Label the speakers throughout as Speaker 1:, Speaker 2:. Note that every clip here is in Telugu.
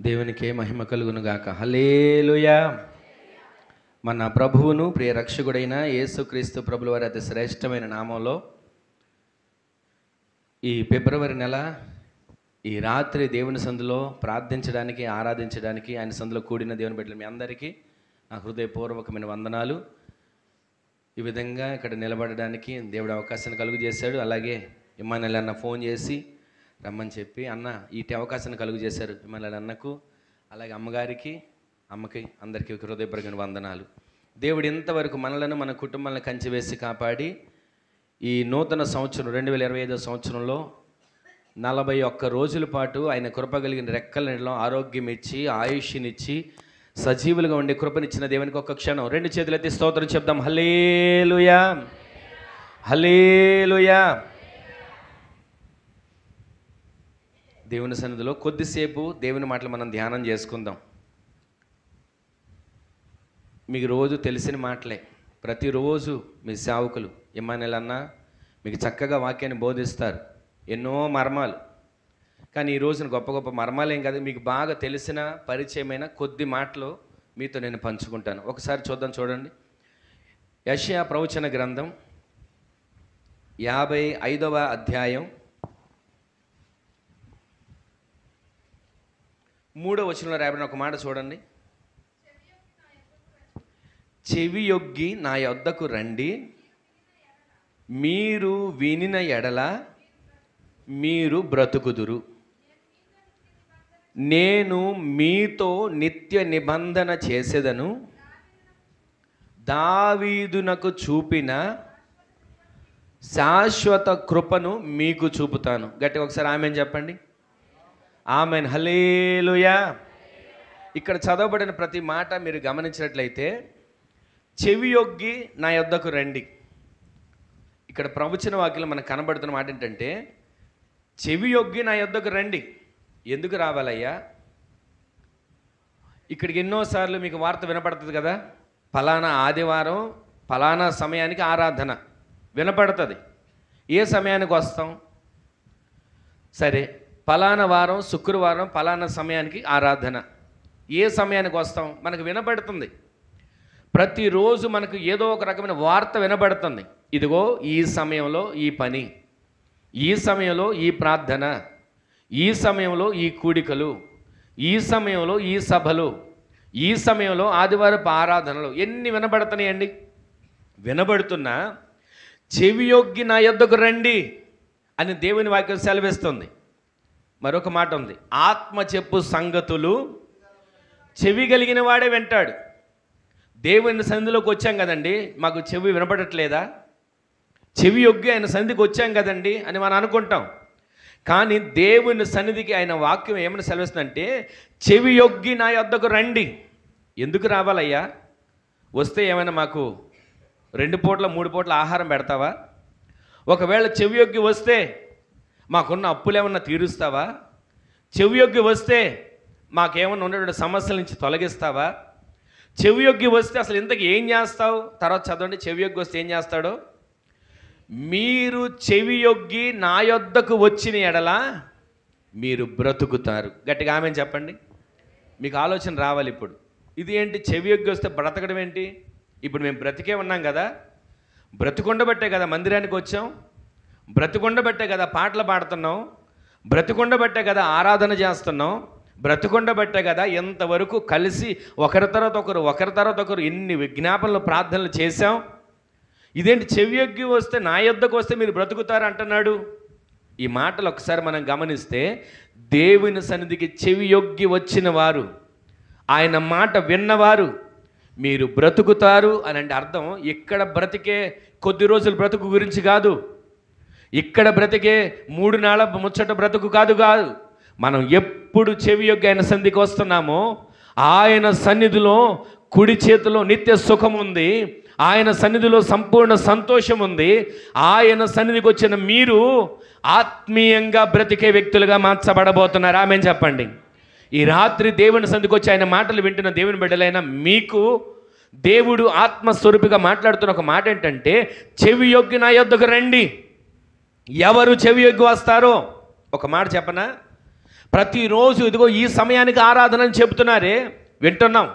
Speaker 1: దేవునికే మహిమ కలుగును గాక. హల్లెలూయా. మన ప్రభువును ప్రియ రక్షకుడైన యేసుక్రీస్తు ప్రభుల వారి అతి శ్రేష్టమైన నామంలో ఈ ఫిబ్రవరి నెల ఈ రాత్రి దేవుని సందులో ప్రార్థించడానికి, ఆరాధించడానికి, ఆయన సందులో కూడిన దేవుని బిడ్డలు మీ అందరికీ నా హృదయపూర్వకమైన వందనాలు. ఈ విధంగా ఇక్కడ నిలబడడానికి దేవుడు అవకాశాన్ని కలుగు చేశాడు. అలాగే ఇమ్మానుయేల్ అన్న ఫోన్ చేసి రమ్మని చెప్పి అన్న ఈటి అవకాశాన్ని కలుగు చేశారు. ఇమ్మానుయేల్ అన్నకు, అలాగే అమ్మగారికి, అమ్మకి, అందరికీ హృదయపూర్వకమైన వందనాలు. దేవుడు ఇంతవరకు మనలను, మన కుటుంబాలను కంచి వేసి కాపాడి ఈ నూతన సంవత్సరం 2025 సంవత్సరంలో 41 రోజుల పాటు ఆయన కృప కలిగిన రెక్కల నీడలో ఆరోగ్యం ఇచ్చి, ఆయుష్నిచ్చి, సజీవులుగా ఉండే కృపనిచ్చిన దేవునికి ఒక్క క్షణం రెండు చేతులు ఎత్తి స్తోత్రం చెప్దాం. హల్లెలూయా, హల్లెలూయా. దేవుని సన్నిధిలో కొద్దిసేపు దేవుని మాటలు మనం ధ్యానం చేసుకుందాం. మీకు రోజు తెలిసిన మాటలే, ప్రతిరోజు మీ సేవకులు ఇమ్మానుయేల్ అన్న మీకు చక్కగా వాక్యాన్ని బోధిస్తారు, ఎన్నో మర్మాలు. కానీ ఈ రోజున గొప్ప గొప్ప మర్మాలు ఏం కాదు, మీకు బాగా తెలిసిన పరిచయమైన కొద్ది మాటలు మీతో నేను పంచుకుంటాను. ఒకసారి చూద్దాం, చూడండి. యెషయా ప్రవచన గ్రంథం 55వ అధ్యాయం 3వ వచనంలో రాయబడిన ఒక మాట చూడండి. చెవియొగ్గి నా యొద్దకు రండి, మీరు వినిన ఎడల మీరు బ్రతుకుదురు. నేను మీతో నిత్య నిబంధన చేసేదను, దావీదునకు చూపిన శాశ్వత కృపను మీకు చూపుతాను. గట్టిగా ఒకసారి ఆమెన్ చెప్పండి. ఆమెన్. హల్లెలూయా. ఇక్కడ చదవబడిన ప్రతి మాట మీరు గమనించినట్లయితే చెవియొగ్గి నా యొద్దకు రండి. ఇక్కడ ప్రవచన వాక్యంలో మనకు కనబడుతున్న మాట ఏంటంటే చెవియొగ్గి నా యొద్దకు రండి. ఎందుకు రావాలయ్యా? ఇక్కడికి ఎన్నోసార్లు మీకు వార్త వినపడుతుంది కదా, ఫలానా ఆదివారం ఫలానా సమయానికి ఆరాధన వినపడుతుంది. ఏ సమయానికి వస్తాం? సరే, ఫలానా వారం శుక్రవారం ఫలానా సమయానికి ఆరాధన. ఏ సమయానికి వస్తాం? మనకు వినపడుతుంది. ప్రతిరోజు మనకు ఏదో ఒక రకమైన వార్త వినబడుతుంది. ఇదిగో ఈ సమయంలో ఈ పని, ఈ సమయంలో ఈ ప్రార్థన, ఈ సమయంలో ఈ కూడికలు, ఈ సమయంలో ఈ సభలు, ఈ సమయంలో ఆదివారపు ఆరాధనలు. ఎన్ని వినబడుతున్నాయండి? వినబడుతున్నా చెవియొగ్గి నా యొద్దకు రండి అని దేవుని వాక్యం సెలవిస్తుంది. మరొక మాట ఉంది, ఆత్మ చెప్పు సంగతులు చెవి కలిగిన వాడే వింటాడు. దేవుని సన్నిధిలోకి వచ్చాం కదండి, మాకు చెవి వినపడట్లేదా? చెవి యొగ్గి ఆయన సన్నిధికి వచ్చాం కదండి అని మనం అనుకుంటాం. కానీ దేవుని సన్నిధికి ఆయన వాక్యం ఏమని సెలవిస్తుందంటే చెవి యొగ్గి నా యొద్దకు రండి. ఎందుకు రావాలయ్యా? వస్తే ఏమైనా మాకు 2 పూట్ల 3 పూట్ల ఆహారం పెడతావా? ఒకవేళ చెవి యొగ్గి వస్తే మాకున్న అప్పులు ఏమన్నా తీరుస్తావా? చెవి యొగ్గి వస్తే మాకేమన్నా ఉన్నటువంటి సమస్యల నుంచి తొలగిస్తావా? చెవియొగ్గి వస్తే అసలు ఇంతకు ఏం చేస్తావు? తర్వాత చదవండి, చెవియొగ్గి వస్తే ఏం చేస్తాడో. మీరు చెవియొగ్గి నా యొద్దకు వచ్చిన ఎడల మీరు బ్రతుకుతారు. గట్టిగా ఆమెన్ చెప్పండి. మీకు ఆలోచన రావాలి ఇప్పుడు. ఇది ఏంటి? చెవియొగ్గి వస్తే బ్రతకడం ఏంటి? ఇప్పుడు మేము బ్రతికే ఉన్నాం కదా, బ్రతికుండబట్టే కదా మందిరానికి వచ్చాం, బ్రతికుండబట్టే కదా పాటలు పాడుతున్నాం, బ్రతికుండబట్టే కదా ఆరాధన చేస్తున్నాం, బ్రతికుండబట్టే కదా ఎంతవరకు కలిసి ఒకరి తర్వాత ఒకరు ఎన్ని విజ్ఞాపనలు ప్రార్థనలు చేశాం. ఇదేంటి చెవియొగ్గి వస్తే నా యొద్దకు వస్తే మీరు బ్రతుకుతారు అంటున్నాడు? ఈ మాటలు ఒకసారి మనం గమనిస్తే దేవుని సన్నిధికి చెవియొగ్గి వచ్చిన వారు, ఆయన మాట విన్నవారు మీరు బ్రతుకుతారు అని అంటే అర్థం ఇక్కడ బ్రతికే కొద్ది రోజుల బ్రతుకు గురించి కాదు, ఇక్కడ బ్రతికే 3 నాళ్ళ ముచ్చట బ్రతుకు కాదు. మనం ఎప్పుడు చెవియొగ్గి ఆయన సన్నిధికి వస్తున్నామో ఆయన సన్నిధిలో కుడి చేతిలో నిత్య సుఖం ఉంది, ఆయన సన్నిధిలో సంపూర్ణ సంతోషం ఉంది. ఆయన సన్నిధికి వచ్చిన మీరు ఆత్మీయంగా బ్రతికే వ్యక్తులుగా మార్చబడబోతున్నారు. ఆమేన్ చెప్పండి. ఈ రాత్రి దేవుని సన్నిధికి వచ్చి ఆయన మాటలు వింటున్న దేవుని బిడ్డలైన మీకు దేవుడు ఆత్మస్వరూపిగా మాట్లాడుతున్న ఒక మాట ఏంటంటే చెవియొగ్గి నా యొద్దకు రండి. ఎవరు చెవియొగ్గి వస్తారో ఒక మాట చెప్పనా? ప్రతిరోజు ఇదిగో ఈ సమయానికి ఆరాధన అని చెబుతున్నారే, వింటున్నాం.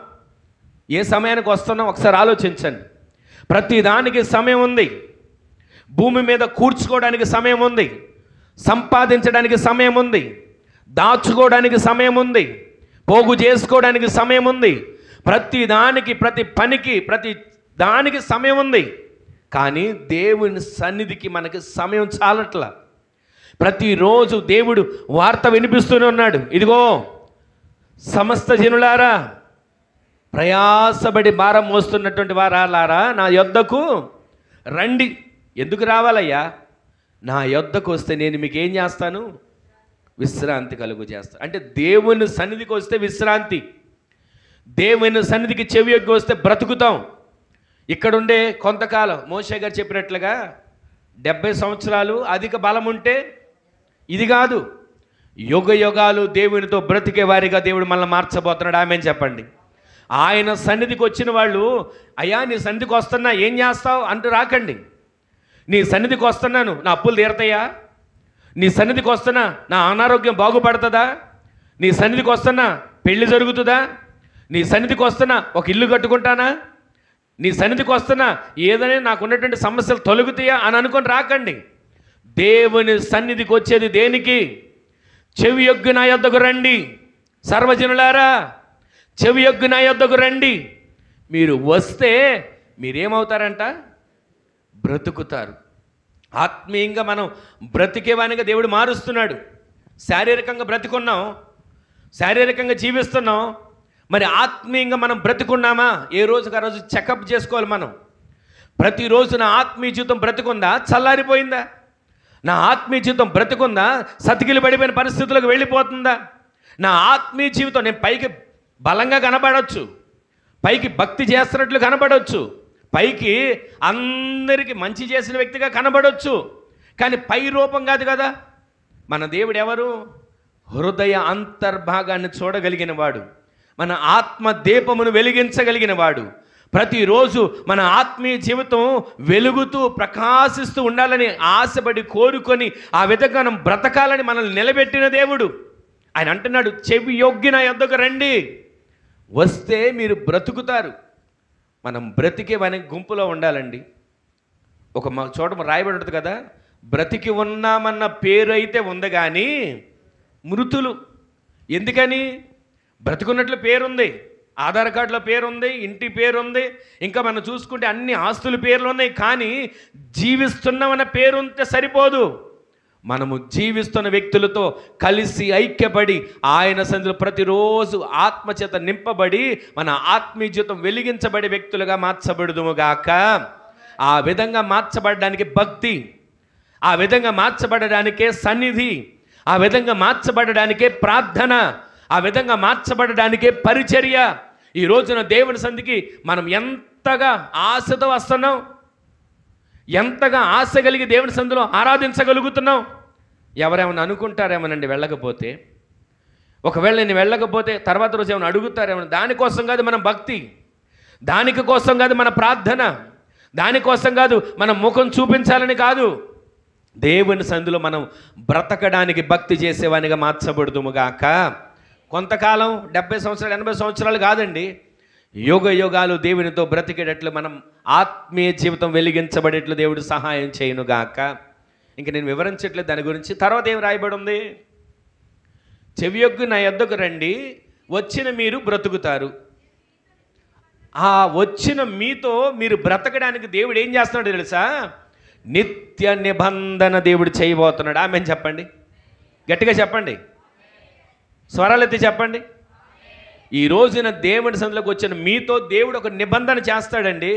Speaker 1: ఏ సమయానికి వస్తున్నాం ఒకసారి ఆలోచించండి. ప్రతిదానికి సమయం ఉంది. భూమి మీద కూర్చుకోవడానికి సమయం ఉంది, సంపాదించడానికి సమయం ఉంది, దాచుకోవడానికి సమయం ఉంది, పోగు చేసుకోవడానికి సమయం ఉంది. ప్రతి దానికి, ప్రతి పనికి, ప్రతి దానికి సమయం ఉంది. కానీ దేవుని సన్నిధికి మనకి సమయం చాలట్లా. ప్రతిరోజు దేవుడు వార్త వినిపిస్తూనే ఉన్నాడు. ఇదిగో సమస్త జనులారా, ప్రయాసపడి భారం మోస్తున్నటువంటి వారాలారా, నా యొద్దకు రండి. ఎందుకు రావాలయ్యా? నా యొద్దకు వస్తే నేను మీకు ఏం చేస్తాను? విశ్రాంతి కలుగు చేస్తాను. అంటే దేవుని సన్నిధికి వస్తే విశ్రాంతి, దేవుని సన్నిధికి చెవి యొగ్గి వస్తే బ్రతుకుతాం. ఇక్కడుండే కొంతకాలం మోషే గారు చెప్పినట్లుగా 70 సంవత్సరాలు అధిక బలం ఉంటే ఇది కాదు. యుగ యుగాలు దేవునితో బ్రతికే వారిగా దేవుడు మనల్ని మార్చబోతున్నాడు. ఆమెన్ చెప్పండి. ఆయన సన్నిధికి వచ్చిన వాళ్ళు, అయ్యా నీ సన్నిధికి వస్తున్నా ఏం చేస్తావు అంటూ రాకండి. నీ సన్నిధికి వస్తున్నాను, నా అప్పులు తీరతాయా? నీ సన్నిధికి వస్తున్నా, నా అనారోగ్యం బాగుపడుతుందా? నీ సన్నిధికి వస్తున్నా, పెళ్లి జరుగుతుందా? నీ సన్నిధికి వస్తున్నా, ఒక ఇల్లు కట్టుకుంటానా? నీ సన్నిధికి వస్తున్నా, ఏదైనా నాకు ఉన్నటువంటి సమస్యలు తొలగుతాయా అని అనుకొని రాకండి. దేవుని సన్నిధికి వచ్చేది దేనికి? చెవి యొగ్గి నా యొద్దకు రండి. సర్వజనులారా, చెవి యొగ్గి నా యొద్దకు రండి. మీరు వస్తే మీరేమవుతారంట? బ్రతుకుతారు. ఆత్మీయంగా మనం బ్రతికేవానిగా దేవుడు మారుస్తున్నాడు. శారీరకంగా బ్రతికున్నాం, శారీరకంగా జీవిస్తున్నాం. మరి ఆత్మీయంగా మనం బ్రతికున్నామా? ఏ రోజుకి ఆ రోజు చెకప్ చేసుకోవాలి మనం. ప్రతిరోజు నా ఆత్మీయ జీవితం బ్రతికుందా? చల్లారిపోయిందా? నా ఆత్మీయ జీవితం బ్రతికుందా? సతికిలు పడిపోయిన పరిస్థితులకు వెళ్ళిపోతుందా? నా ఆత్మీయ జీవితం, నేను పైకి బలంగా కనబడవచ్చు, పైకి భక్తి చేస్తున్నట్లు కనబడవచ్చు, పైకి అందరికీ మంచి చేసిన వ్యక్తిగా కనబడవచ్చు, కానీ పై రూపం కాదు కదా. మన దేవుడు ఎవరు? హృదయ అంతర్భాగాన్ని చూడగలిగిన వాడు, మన ఆత్మ దీపమును వెలిగించగలిగిన వాడు. ప్రతిరోజు మన ఆత్మీయ జీవితం వెలుగుతూ ప్రకాశిస్తూ ఉండాలని ఆశపడి కోరుకొని ఆ విధంగా మనం బ్రతకాలని మనల్ని నిలబెట్టిన దేవుడు. ఆయన అంటున్నాడు, చెవి యొగ్గి నా యొద్దకు రండి. వస్తే మీరు బ్రతుకుతారు. మనం బ్రతికే వాని గుంపులో ఉండాలండి. ఒక చోట రాయబడి ఉంటుంది కదా, బ్రతికి ఉన్నామన్న పేరు అయితే ఉంది కానీ మృతులు. ఎందుకని? బ్రతికున్నట్లు పేరుంది, ఆధార్ కార్డులో పేరుంది, ఇంటి పేరుంది, ఇంకా మనం చూసుకుంటే అన్ని ఆస్తుల పేర్లు ఉన్నాయి, కానీ జీవిస్తున్నామన్న పేరు ఉంటే సరిపోదు. మనము జీవిస్తున్న వ్యక్తులతో కలిసి ఐక్యపడి ఆయన సన్నిధిలో ప్రతిరోజు ఆత్మచేత నింపబడి మన ఆత్మీయ జీవితం వెలిగించబడే వ్యక్తులుగా మార్చబడుదుముగాక. ఆ విధంగా మార్చబడడానికి భక్తి, ఆ విధంగా మార్చబడడానికే సన్నిధి, ఆ విధంగా మార్చబడడానికే ప్రార్థన, ఆ విధంగా మార్చబడడానికే పరిచర్య. ఈ రోజున దేవుని సన్నిధికి మనం ఎంతగా ఆశతో వస్తున్నాం, ఎంతగా ఆశ కలిగి దేవుని సన్నిధిలో ఆరాధించగలుగుతున్నాం. ఎవరేమైనా అనుకుంటారేమోనండి వెళ్ళకపోతే, ఒకవేళ నేను వెళ్ళకపోతే తర్వాత రోజు ఏమైనా అడుగుతారేమో. దానికోసం కాదు మన భక్తి, దానికి కోసం కాదు మన ప్రార్థన, దానికోసం కాదు మన ముఖం చూపించాలని కాదు. దేవుని సన్నిధిలో మనం బ్రతకడానికి భక్తి చేసేవానిగా మార్చబడుదుముగాక. కొంతకాలం 70 సంవత్సరాలు 80 సంవత్సరాలు కాదండి, యుగ యుగాలు దేవునితో బ్రతికేటట్లు మనం ఆత్మీయ జీవితం వెలిగించబడేట్లు దేవుడు సహాయం చేయనుగాక. ఇంక నేను వివరించట్లేదు దాని గురించి. తర్వాత ఏం రాయబడి ఉంది? చెవి యొగ్గి నా యొద్దకు రండి, వచ్చిన మీరు బ్రతుకుతారు. ఆ వచ్చిన మీతో మీరు బ్రతకడానికి దేవుడు ఏం చేస్తున్నాడు తెలుసా? నిత్య నిబంధన దేవుడు చేయబోతున్నాడు. ఆమెన్ చెప్పండి, గట్టిగా చెప్పండి, స్వరాలెత్తి చెప్పండి. ఈ రోజున దేవుని సన్నిధిలోకి వచ్చిన మీతో దేవుడు ఒక నిబంధన చేస్తాడండి.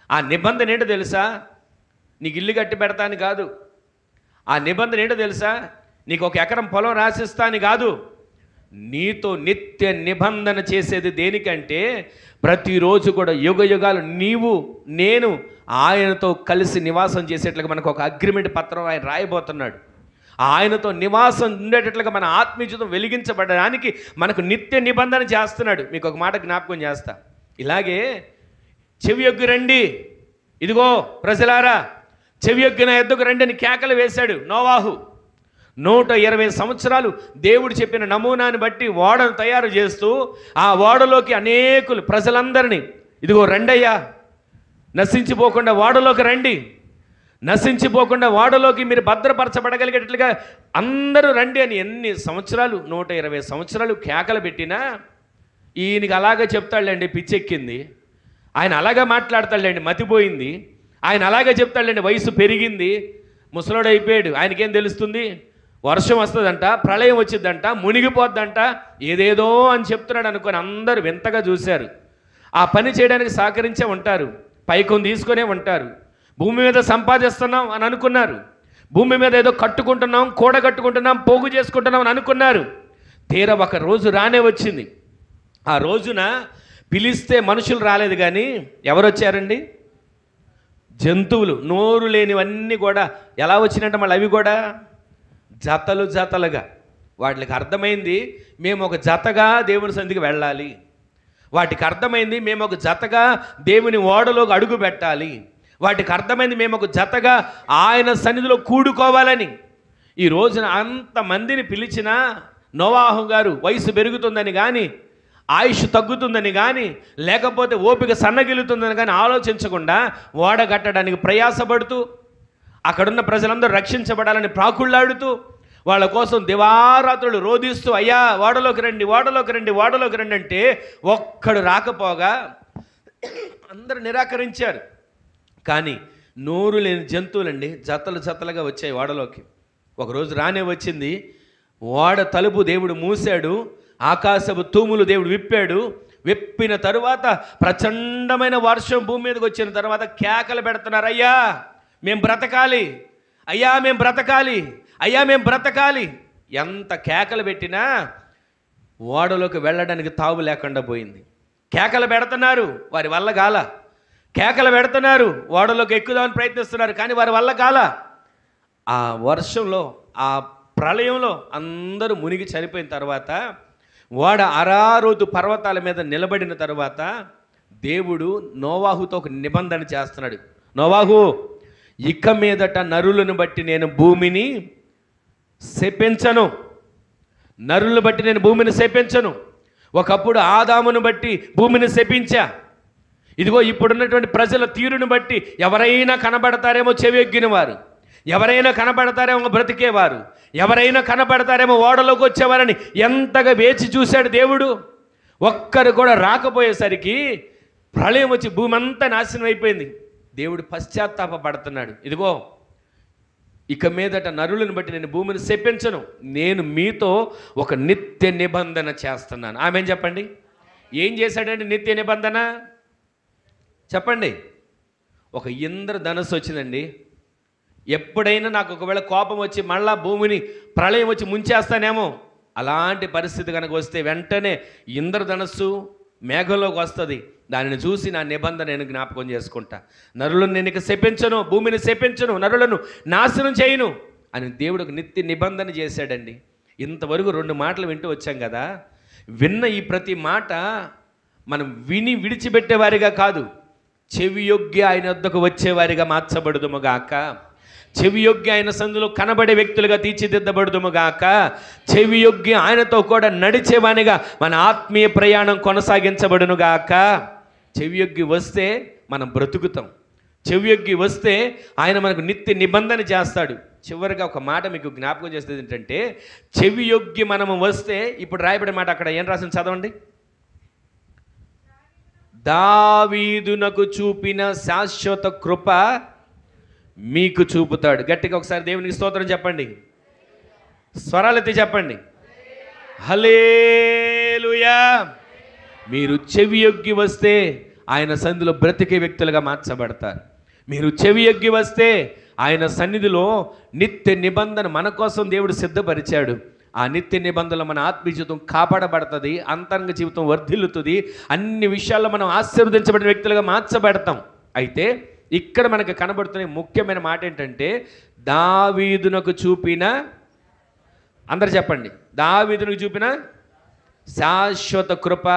Speaker 1: ఆ నిబంధన ఏంటో తెలుసా? నీకు ఇల్లు కట్టి పెడతాని కాదు. ఆ నిబంధన ఏంటో తెలుసా? నీకు 1 ఎకరం పొలం రాసిస్తాని కాదు. నీతో నిత్య నిబంధన చేసేది దేనికంటే, ప్రతిరోజు కూడా యుగ యుగాలు నీవు నేను ఆయనతో కలిసి నివాసం చేసేట్లుగా మనకు ఒక అగ్రిమెంట్ పత్రం ఆయన రాయబోతున్నాడు. ఆయనతో నివాసం ఉండేటట్లుగా మన ఆత్మీయ జీవితం వెలిగించబడడానికి మనకు నిత్య నిబంధన చేస్తున్నాడు. మీకు ఒక మాట జ్ఞాపకం చేస్తా. ఇలాగే చెవి యొగ్గి రండి, ఇదిగో ప్రజలారా చెవి యొగ్గి నా యొద్దకు రండి అని కేకలు వేశాడు నోవాహు. 120 సంవత్సరాలు దేవుడు చెప్పిన నమూనాని బట్టి ఓడను తయారు చేస్తూ ఆ ఓడలోకి అనేకులు ప్రజలందరినీ, ఇదిగో రండయ్యా, నశించిపోకుండా ఓడలోకి రండి, నశించిపోకుండా ఓడలోకి మీరు భద్రపరచబడగలిగేటట్లుగా అందరూ రండి అని ఎన్ని సంవత్సరాలు, 120 సంవత్సరాలు కేకలు పెట్టినా ఈయనకి అలాగే చెప్తాడులేండి, పిచ్చెక్కింది, ఆయన అలాగే మాట్లాడతాడులేండి, మతిపోయింది, ఆయన అలాగే చెప్తాడులేండి, వయసు పెరిగింది, ముసలోడు అయిపోయాడు, ఆయనకేం తెలుస్తుంది, వర్షం వస్తుందంట, ప్రళయం వచ్చిందంట, మునిగిపోద్దంట, ఏదేదో అని చెప్తున్నాడు అనుకొని అందరూ వింతగా చూశారు. ఆ పని చేయడానికి సహకరించే ఉంటారు, పైకొని తీసుకునే ఉంటారు, భూమి మీద సంపాదిస్తున్నాం అని అనుకున్నారు, భూమి మీద ఏదో కట్టుకుంటున్నాం, కూడగట్టుకుంటున్నాం, పోగు చేసుకుంటున్నాం అని అనుకున్నారు. తీరా ఒక రోజు రానే వచ్చింది. ఆ రోజున పిలిస్తే మనుషులు రాలేదు, కానీ ఎవరు వచ్చారండి? జంతువులు, నోరు లేనివన్నీ కూడా ఎలా వచ్చినట్టు మళ్ళీ అవి కూడా జతలు జతలుగా. వాటికి అర్థమైంది మేము ఒక జతగా దేవుని సన్నిధికి వెళ్ళాలి, వాటికి అర్థమైంది మేము ఒక జతగా దేవుని ఓడలోకి అడుగు పెట్టాలి, వాటికి అర్థమైంది మేము ఒక జతగా ఆయన సన్నిధిలో కూడుకోవాలని. ఈ రోజున అంతమందిని పిలిచినా నోవాహు గారు వయసు పెరుగుతుందని కానీ, ఆయుష్ తగ్గుతుందని కానీ, లేకపోతే ఓపిక సన్నగిలుతుందని కానీ ఆలోచించకుండా ఓడ కట్టడానికి ప్రయాసపడుతూ, అక్కడున్న ప్రజలందరూ రక్షించబడాలని ప్రాకుళ్ళాడుతూ, వాళ్ళ కోసం దివారాత్రులు రోధిస్తూ, అయ్యా ఓడలోకి రండి, ఓడలోకి రండి, ఓడలోకి రండి అంటే ఒక్కడు రాకపోగా అందరూ నిరాకరించారు. కానీ నోరు లేని జంతువులండి జతలు జతలుగా వచ్చాయి ఓడలోకి. ఒకరోజు రానే వచ్చింది, ఓడ తలుపు దేవుడు మూసాడు, ఆకాశపు తూములు దేవుడు విప్పాడు. విప్పిన తరువాత ప్రచండమైన వర్షం భూమి మీదకి వచ్చిన తర్వాత కేకలు పెడుతున్నారు, అయ్యా మేము బ్రతకాలి, అయ్యా మేము బ్రతకాలి, అయ్యా మేము బ్రతకాలి. ఎంత కేకలు పెట్టినా ఓడలోకి వెళ్ళడానికి తావు లేకుండా పోయింది. కేకలు పెడుతున్నారు, వారి వల్ల కాల, కేకలు పెడుతున్నారు, ఓడలోకి ఎక్కుదామని ప్రయత్నిస్తున్నారు, కానీ వారి వల్ల కాల. ఆ వర్షంలో, ఆ ప్రళయంలో అందరూ మునిగి చనిపోయిన తర్వాత ఓడ అరారోతు పర్వతాల మీద నిలబడిన తర్వాత దేవుడు నోవాహుతో ఒక నిబంధన చేస్తున్నాడు. నోవాహు, ఇక మీదట నరులను బట్టి నేను భూమిని శపించను, నరులను బట్టి నేను భూమిని శపించను. ఒకప్పుడు ఆదామును బట్టి భూమిని శపించా, ఇదిగో ఇప్పుడున్నటువంటి ప్రజల తీరును బట్టి ఎవరైనా కనబడతారేమో చెవియొగ్గిన వారు, ఎవరైనా కనబడతారేమో బ్రతికేవారు, ఎవరైనా కనబడతారేమో ఓడలోకి వచ్చేవారని ఎంతగా వేచి చూశాడు దేవుడు. ఒక్కరు కూడా రాకపోయేసరికి ప్రళయం వచ్చి భూమి అంతా నాశనం అయిపోయింది. దేవుడు పశ్చాత్తాపడుతున్నాడు, ఇదిగో ఇక మీదట నరులను బట్టి నేను భూమిని శపించను, నేను మీతో ఒక నిత్య నిబంధన చేస్తున్నాను. ఆమేన్ చెప్పండి. ఏం చేశాడంటే నిత్య నిబంధన చెప్పండి. ఒక ఇంద్రధనస్సు వచ్చిందండి. ఎప్పుడైనా నాకు ఒకవేళ కోపం వచ్చి మళ్ళా భూమిని ప్రళయం వచ్చి ముంచేస్తానేమో, అలాంటి పరిస్థితి కనుక వస్తే వెంటనే ఇంద్రధనస్సు మేఘంలోకి వస్తుంది, దానిని చూసి నా నిబంధన నేను జ్ఞాపకం చేసుకుంటా. నరులను నేను ఇక శపించను, భూమిని శపించను, నరులను నాశనం చేయను అని దేవుడు ఒక నిత్య నిబంధన చేశాడండి. ఇంతవరకు 2 మాటలు వింటూ వచ్చాం కదా. విన్న ఈ ప్రతి మాట మనం విని విడిచిపెట్టేవారిగా కాదు, చెవియొగ్గి ఆయన వద్దకు వచ్చేవారిగా మార్చబడుదుముగాక, చెవియొగ్గి ఆయన సందులో కనబడే వ్యక్తులుగా తీర్చిదిద్దబడుదుముగాక, చెవియొగ్గి ఆయనతో కూడా నడిచేవానిగా మన ఆత్మీయ ప్రయాణం కొనసాగించబడునుగాక. చెవియొగ్గి వస్తే మనం బ్రతుకుతాం, చెవియొగ్గి వస్తే ఆయన మనకు నిత్య నిబంధన చేస్తాడు. చివరిగా ఒక మాట మీకు జ్ఞాపకం చేసేది ఏంటంటే, చెవియొగ్గి మనము వస్తే, ఇప్పుడు రాయబడిన మాట అక్కడ ఏం రాసింది చదవండి. దావీదునకు చూపిన శాశ్వత కృప మీకు చూపుతాడు. గట్టిగా ఒకసారి దేవునికి స్తోత్రం చెప్పండి, స్వరాలెత్తి చెప్పండి, హల్లెలూయా. మీరు చెవియొగ్గి వస్తే ఆయన సన్నిధిలో బ్రతికే వ్యక్తులుగా మార్చబడతారు. మీరు చెవియొగ్గి వస్తే ఆయన సన్నిధిలో నిత్య నిబంధన మన కోసం దేవుడు సిద్ధపరిచాడు. ఆ నిత్య నిబంధనలో మన ఆత్మీయ జీవితం కాపాడబడుతుంది, అంతరంగ జీవితం వర్ధిల్లుతుంది, అన్ని విషయాల్లో మనం ఆశీర్వదించబడిన వ్యక్తులుగా మార్చబడతాం. అయితే ఇక్కడ మనకు కనబడుతున్న ముఖ్యమైన మాట ఏంటంటే, దావీదునకు చూపిన, అందరు చెప్పండి, దావీదునకు చూపిన శాశ్వత కృప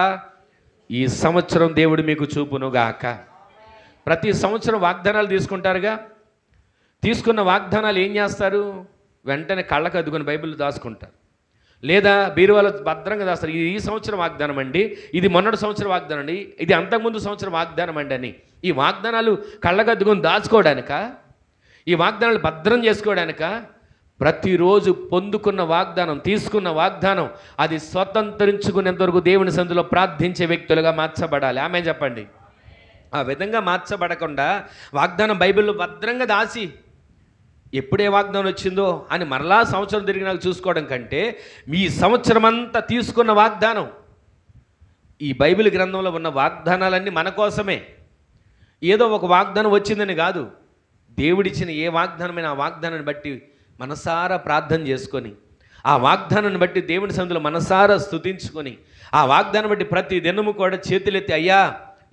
Speaker 1: ఈ సంవత్సరం దేవుడు మీకు చూపునుగాక. ప్రతి సంవత్సరం వాగ్దానాలు తీసుకుంటారుగా, తీసుకున్న వాగ్దానాలు ఏం చేస్తారు? వెంటనే కళ్ళకు అద్దుకొని బైబిల్ దాచుకుంటారు, లేదా బీరువాలో భద్రంగా దాస్తారు. ఇది ఈ సంవత్సరం వాగ్దానం అండి, ఇది మొన్నటి సంవత్సరం వాగ్దానం అండి, ఇది అంతకుముందు సంవత్సరం వాగ్దానం అండి అని. ఈ వాగ్దానాలు కళ్ళకు అద్దుకొని దాచుకోవడానిక, ఈ వాగ్దానాలు భద్రం చేసుకోవడానిక? ప్రతిరోజు పొందుకున్న వాగ్దానం, తీసుకున్న వాగ్దానం అది స్వతంత్రించుకునేంత వరకు దేవుని సన్నిధిలో ప్రార్థించే వ్యక్తులుగా మార్చబడాలి. ఆమె చెప్పండి. ఆ విధంగా మార్చబడకుండా వాగ్దానం బైబిల్లో భద్రంగా దాచి ఎప్పుడే వాగ్దానం వచ్చిందో అని మరలా సంవత్సరం తిరిగి నాకు చూసుకోవడం కంటే, మీ సంవత్సరం అంతా తీసుకున్న వాగ్దానం, ఈ బైబిల్ గ్రంథంలో ఉన్న వాగ్దానాలన్నీ మన కోసమే. ఏదో ఒక వాగ్దానం వచ్చిందని కాదు, దేవుడిచ్చిన ఏ వాగ్దానమైనా ఆ వాగ్దానాన్ని బట్టి మనసారా ప్రార్థన చేసుకొని, ఆ వాగ్దానాన్ని బట్టి దేవుని సన్నిధిలో మనసారా స్తుతించుకొని, ఆ వాగ్దానం బట్టి ప్రతి దినము కూడా చేతులెత్తి, అయ్యా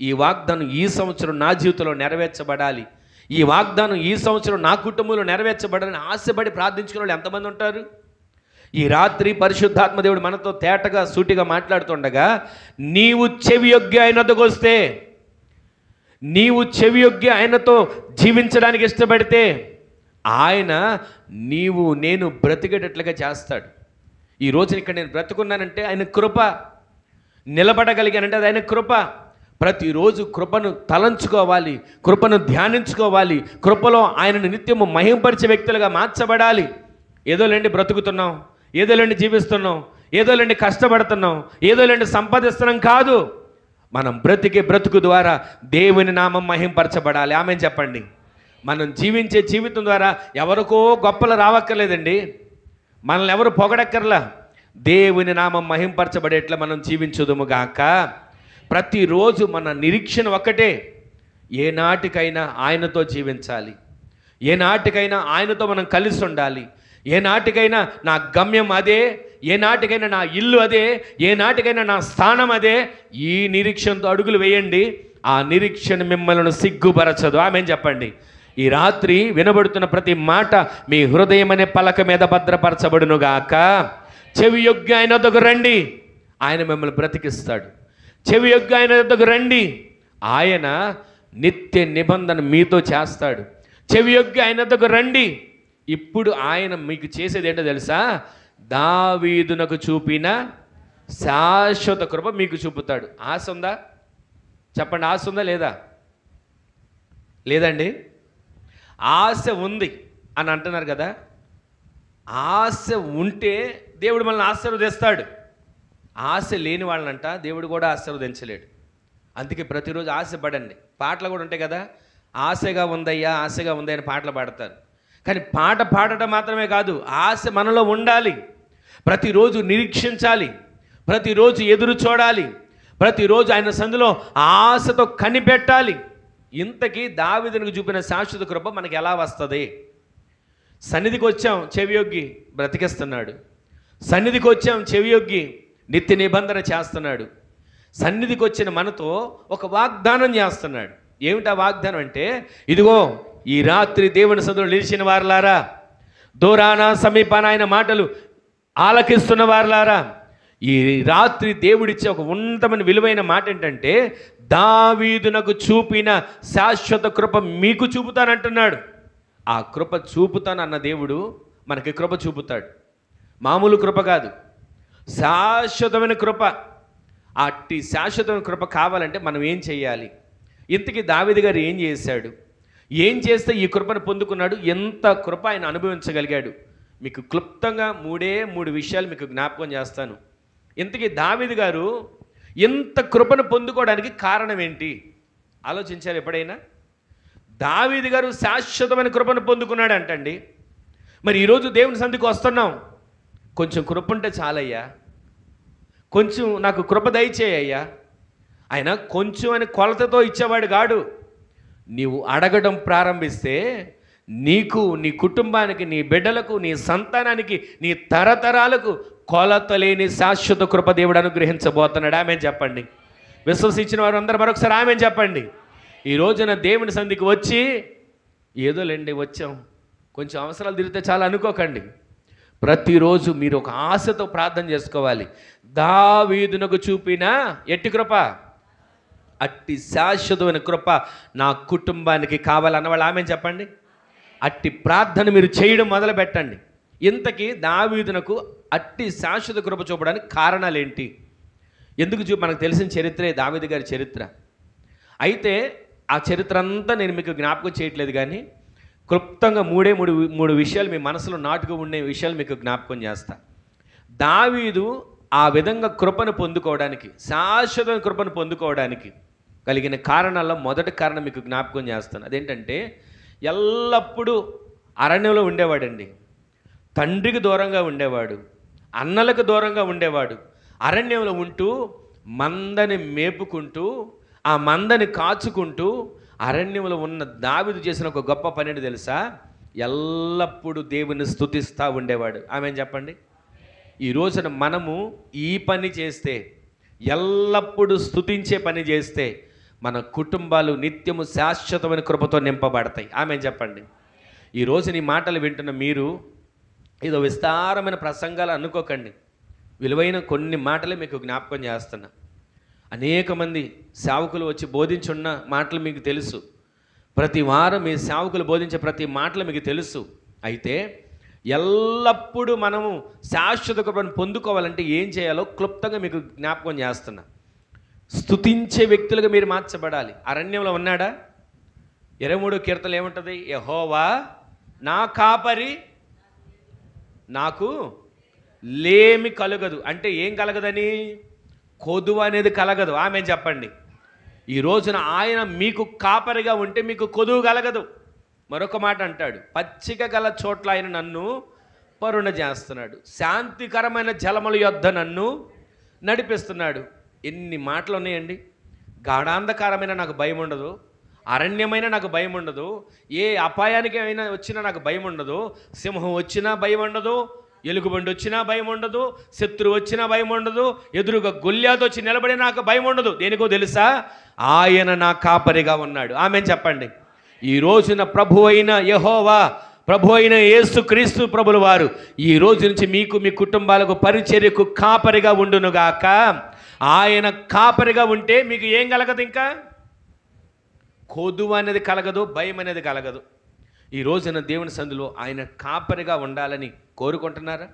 Speaker 1: ఈ వాగ్దానం ఈ సంవత్సరం నా జీవితంలో నెరవేర్చబడాలి, ఈ వాగ్దానం ఈ సంవత్సరం నా కుటుంబంలో నెరవేర్చబడాలని ఆశపడి ప్రార్థించుకునే వాళ్ళు ఎంతమంది ఉంటారు? ఈ రాత్రి పరిశుద్ధాత్మ దేవుడు మనతో తేటగా సూటిగా మాట్లాడుతుండగా, నీవు చెవియొగ్గి ఆయనకు వస్తే, నీవు చెవియొగ్గి ఆయనతో జీవించడానికి ఇష్టపడితే ఆయన నీవు నేను బ్రతికేటట్లుగా చేస్తాడు. ఈ రోజున ఇక్కడ నేను బ్రతుకున్నానంటే ఆయన కృప, నిలబడగలిగానంటే అది ఆయన కృప. ప్రతిరోజు కృపను తలంచుకోవాలి, కృపను ధ్యానించుకోవాలి, కృపలో ఆయనను నిత్యము మహింపరిచే వ్యక్తులుగా మార్చబడాలి. ఏదోలేండి బ్రతుకుతున్నాం, ఏదోలేండి జీవిస్తున్నాం, ఏదోలేండి కష్టపడుతున్నాం, ఏదోలేండి సంపాదిస్తున్నాం కాదు. మనం బ్రతికే బ్రతుకు ద్వారా దేవుని నామం మహింపరచబడాలి. ఆమె చెప్పండి. మనం జీవించే జీవితం ద్వారా ఎవరికో గొప్పలు రావక్కర్లేదండి, మనల్ని ఎవరు పొగడక్కర్లా. దేవుని నామం మహింపరచబడేట్లా మనం జీవించుదుముగాక. ప్రతిరోజు మన నిరీక్షణ ఒక్కటే, ఏనాటికైనా ఆయనతో జీవించాలి, ఏనాటికైనా ఆయనతో మనం కలిసి ఉండాలి, ఏనాటికైనా నా గమ్యం అదే, ఏనాటికైనా నా ఇల్లు అదే, ఏనాటికైనా నా స్థానం అదే. ఈ నిరీక్షణతో అడుగులు వేయండి, ఆ నిరీక్షణ మిమ్మల్ని సిగ్గుపరచదు. ఆమె చెప్పండి. ఈ రాత్రి వినబడుతున్న ప్రతి మాట మీ హృదయం అనే పలక మీద భద్రపరచబడునుగాక. చెవి యొగ్గి ఆయన వద్దకు రండి, ఆయన మిమ్మల్ని బ్రతికిస్తాడు. చెవి యొగ్గి ఆయన వద్దకు రండి, ఆయన నిత్య నిబంధన మీతో చేస్తాడు. చెవి యొగ్గి ఆయన వద్దకు రండి. ఇప్పుడు ఆయన మీకు చేసేది ఏంటో తెలుసా? దావీదునకు చూపిన శాశ్వత కృప మీకు చూపుతాడు. ఆశ ఉందా? చెప్పండి, ఆశ ఉందా లేదా? లేదండి. ఆశ ఉంది అని అంటున్నారు కదా. ఆశ ఉంటే దేవుడు మనల్ని ఆశీర్వదిస్తాడు. ఆశ లేని వాళ్ళనంట దేవుడు కూడా ఆశీర్వదించలేడు. అందుకే ప్రతిరోజు ఆశపడండి. పాటలు కూడా ఉంటాయి కదా, ఆశగా ఉందయ్యా, ఆశగా ఉంది అని పాటలు పాడతారు. కానీ పాట పాడటం మాత్రమే కాదు, ఆశ మనలో ఉండాలి. ప్రతిరోజు నిరీక్షించాలి, ప్రతిరోజు ఎదురు చూడాలి, ప్రతిరోజు ఆయన సందులో ఆశతో కనిపెట్టాలి. ఇంతకీ దావీదునికి చూపిన శాశ్వత కృప మనకి ఎలా వస్తుంది? సన్నిధికి వచ్చాం, చెవియొగ్గి బ్రతికిస్తున్నాడు. సన్నిధికి వచ్చాం, చెవియొగ్గి నిత్య నిబంధన చేస్తున్నాడు. సన్నిధికి వచ్చిన మనతో ఒక వాగ్దానం చేస్తున్నాడు. ఏమిటా వాగ్దానం అంటే, ఇదిగో ఈ రాత్రి దేవుని సన్నిధిలో నిలిచిన వారులారా, దూరాన సమీపాన ఆయన మాటలు ఆలకిస్తున్న వారులారా, ఈ రాత్రి దేవుడిచ్చే ఒక ఉన్నతమైన విలువైన మాట ఏంటంటే, దావీదునకు చూపిన శాశ్వత కృప మీకు చూపుతానంటున్నాడు. ఆ కృప చూపుతానన్న దేవుడు మనకి కృప చూపుతాడు. మామూలు కృప కాదు, శాశ్వతమైన కృప. అట్టి శాశ్వతమైన కృప కావాలంటే మనం ఏం చేయాలి? ఇంతకీ దావీదు గారు ఏం చేశాడు? ఏం చేస్తే ఈ కృపను పొందుకున్నాడు? ఎంత కృప ఆయన అనుభవించగలిగాడు? మీకు క్లుప్తంగా మూడు విషయాలు మీకు జ్ఞాపకం చేస్తాను. ఇంతకీ దావీదు గారు ఎంత కృపను పొందుకోవడానికి కారణం ఏంటి ఆలోచించారు ఎప్పుడైనా? దావీదు గారు శాశ్వతమైన కృపను పొందుకున్నాడు అంటండి. మరి ఈరోజు దేవుని సన్నిధికి వస్తున్నాం, కొంచెం కృప ఉంటే చాలయ్యా, కొంచెం నాకు కృప దయచేయ్యా. ఆయన కొంచెం అని కొలతతో ఇచ్చేవాడు కాడు. నీవు అడగడం ప్రారంభిస్తే నీకు, నీ కుటుంబానికి, నీ బిడ్డలకు, నీ సంతానానికి, నీ తరతరాలకు కొలత లేని శాశ్వత కృప దేవుడు అనుగ్రహించబోతున్నాడు. ఆమె చెప్పండి. విశ్వసించిన వారు అందరూ మరొకసారి ఆమె చెప్పండి. ఈ రోజున దేవుని సన్నిధికి వచ్చి ఏదోలేండి వచ్చాం, కొంచెం అవసరాలు తిరిగితే చాలా అనుకోకండి. ప్రతిరోజు మీరు ఒక ఆశతో ప్రార్థన చేసుకోవాలి. దావీదునకు చూపిన ఎట్టి కృప, అట్టి శాశ్వతమైన కృప నా కుటుంబానికి కావాలన్న వాళ్ళు ఆమె చెప్పండి. అట్టి ప్రార్థన మీరు చేయడం మొదలు పెట్టండి. ఇంతకీ దావీదునకు అట్టి శాశ్వత కృప చూపడానికి కారణాలు ఏంటి? ఎందుకు మనకు తెలిసిన చరిత్రే దావీదు గారి చరిత్ర. అయితే ఆ చరిత్ర అంతా నేను మీకు జ్ఞాపకం చేయట్లేదు, కానీ క్లుప్తంగా మూడు విషయాలు మీ మనసులో నాటుకు ఉండే విషయాలు మీకు జ్ఞాపకం చేస్తా. దావీదు ఆ విధంగా కృపను పొందుకోవడానికి, శాశ్వత కృపను పొందుకోవడానికి కలిగిన కారణాల్లో మొదటి కారణం మీకు జ్ఞాపకం చేస్తాను. అదేంటంటే, ఎల్లప్పుడూ అరణ్యంలో ఉండేవాడండి. తండ్రికి దూరంగా ఉండేవాడు, అన్నలకు దూరంగా ఉండేవాడు. అరణ్యంలో ఉంటూ మందని మేపుకుంటూ, ఆ మందని కాచుకుంటూ అరణ్యంలో ఉన్న దావీదు చేసిన ఒక గొప్ప పని ఏంటి తెలుసా? ఎల్లప్పుడూ దేవుని స్తుతిస్తూ ఉండేవాడు. ఆమెను చెప్పండి. ఈ రోజున మనము ఈ పని చేస్తే, ఎల్లప్పుడూ స్తుతించే పని చేస్తే, మన కుటుంబాలు నిత్యము శాశ్వతమైన కృపతో నింపబడతాయి. ఆమెను చెప్పండి. ఈ రోజు నీ మాటలు వింటున్న మీరు ఏదో విస్తారమైన ప్రసంగాలు అనుకోకండి. విలువైన కొన్ని మాటలే మీకు జ్ఞాపకం చేస్తున్నా. అనేక మంది సేవకులు వచ్చి బోధించున్న మాటలు మీకు తెలుసు. ప్రతి వారం మీ సేవకులు బోధించే ప్రతి మాటలు మీకు తెలుసు. అయితే ఎల్లప్పుడూ మనము శాశ్వత కృపను పొందుకోవాలంటే ఏం చేయాలో క్లుప్తంగా మీకు జ్ఞాపకం చేస్తున్నా. స్తుతించే వ్యక్తులుగా మీరు మార్చబడాలి. అరణ్యంలో ఉన్నాడా? 23 కీర్తనలు ఏముంటుంది? యెహోవా నా కాపరి, నాకు లేమి కలగదు. అంటే ఏం కలగదని? కొదువ అనేది కలగదు. ఆమె చెప్పండి. ఈ రోజున ఆయన మీకు కాపరిగా ఉంటే మీకు కొదువు కలగదు. మరొక మాట అంటాడు, పచ్చిక గల చోట్ల ఆయన నన్ను పరుణ చేస్తున్నాడు, శాంతికరమైన జలముల యొద్ద నన్ను నడిపిస్తున్నాడు. ఎన్ని మాటలు ఉన్నాయండి. గాఢాంధకారమైన నాకు భయం ఉండదు, అరణ్యమైన నాకు భయం ఉండదు, ఏ అపాయానికి అయినా వచ్చినా నాకు భయం ఉండదు, సింహం వచ్చినా భయం ఉండదు, ఎలుగుబండి వచ్చినా భయం ఉండదు, శత్రువు వచ్చినా భయం ఉండదు, ఎదురుగా గొల్యాతు వచ్చి నిలబడి నాకు భయం ఉండదు. దేనికో తెలుసా? ఆయన నా కాపరిగా ఉన్నాడు. ఆమెను చెప్పండి. ఈ రోజున ప్రభు అయిన యెహోవా, ప్రభు అయిన యేసు క్రీస్తు ప్రభుల వారు ఈ రోజు నుంచి మీకు, మీ కుటుంబాలకు పరిచర్యకు కాపరిగా ఉండునుగాక. ఆయన కాపరిగా ఉంటే మీకు ఏం కలగదు? ఇంకా కొదువ అనేది కలగదు, భయం అనేది కలగదు. ఈ రోజున దేవుని సందులో ఆయన కాపరిగా ఉండాలని కోరుకుంటున్నారా?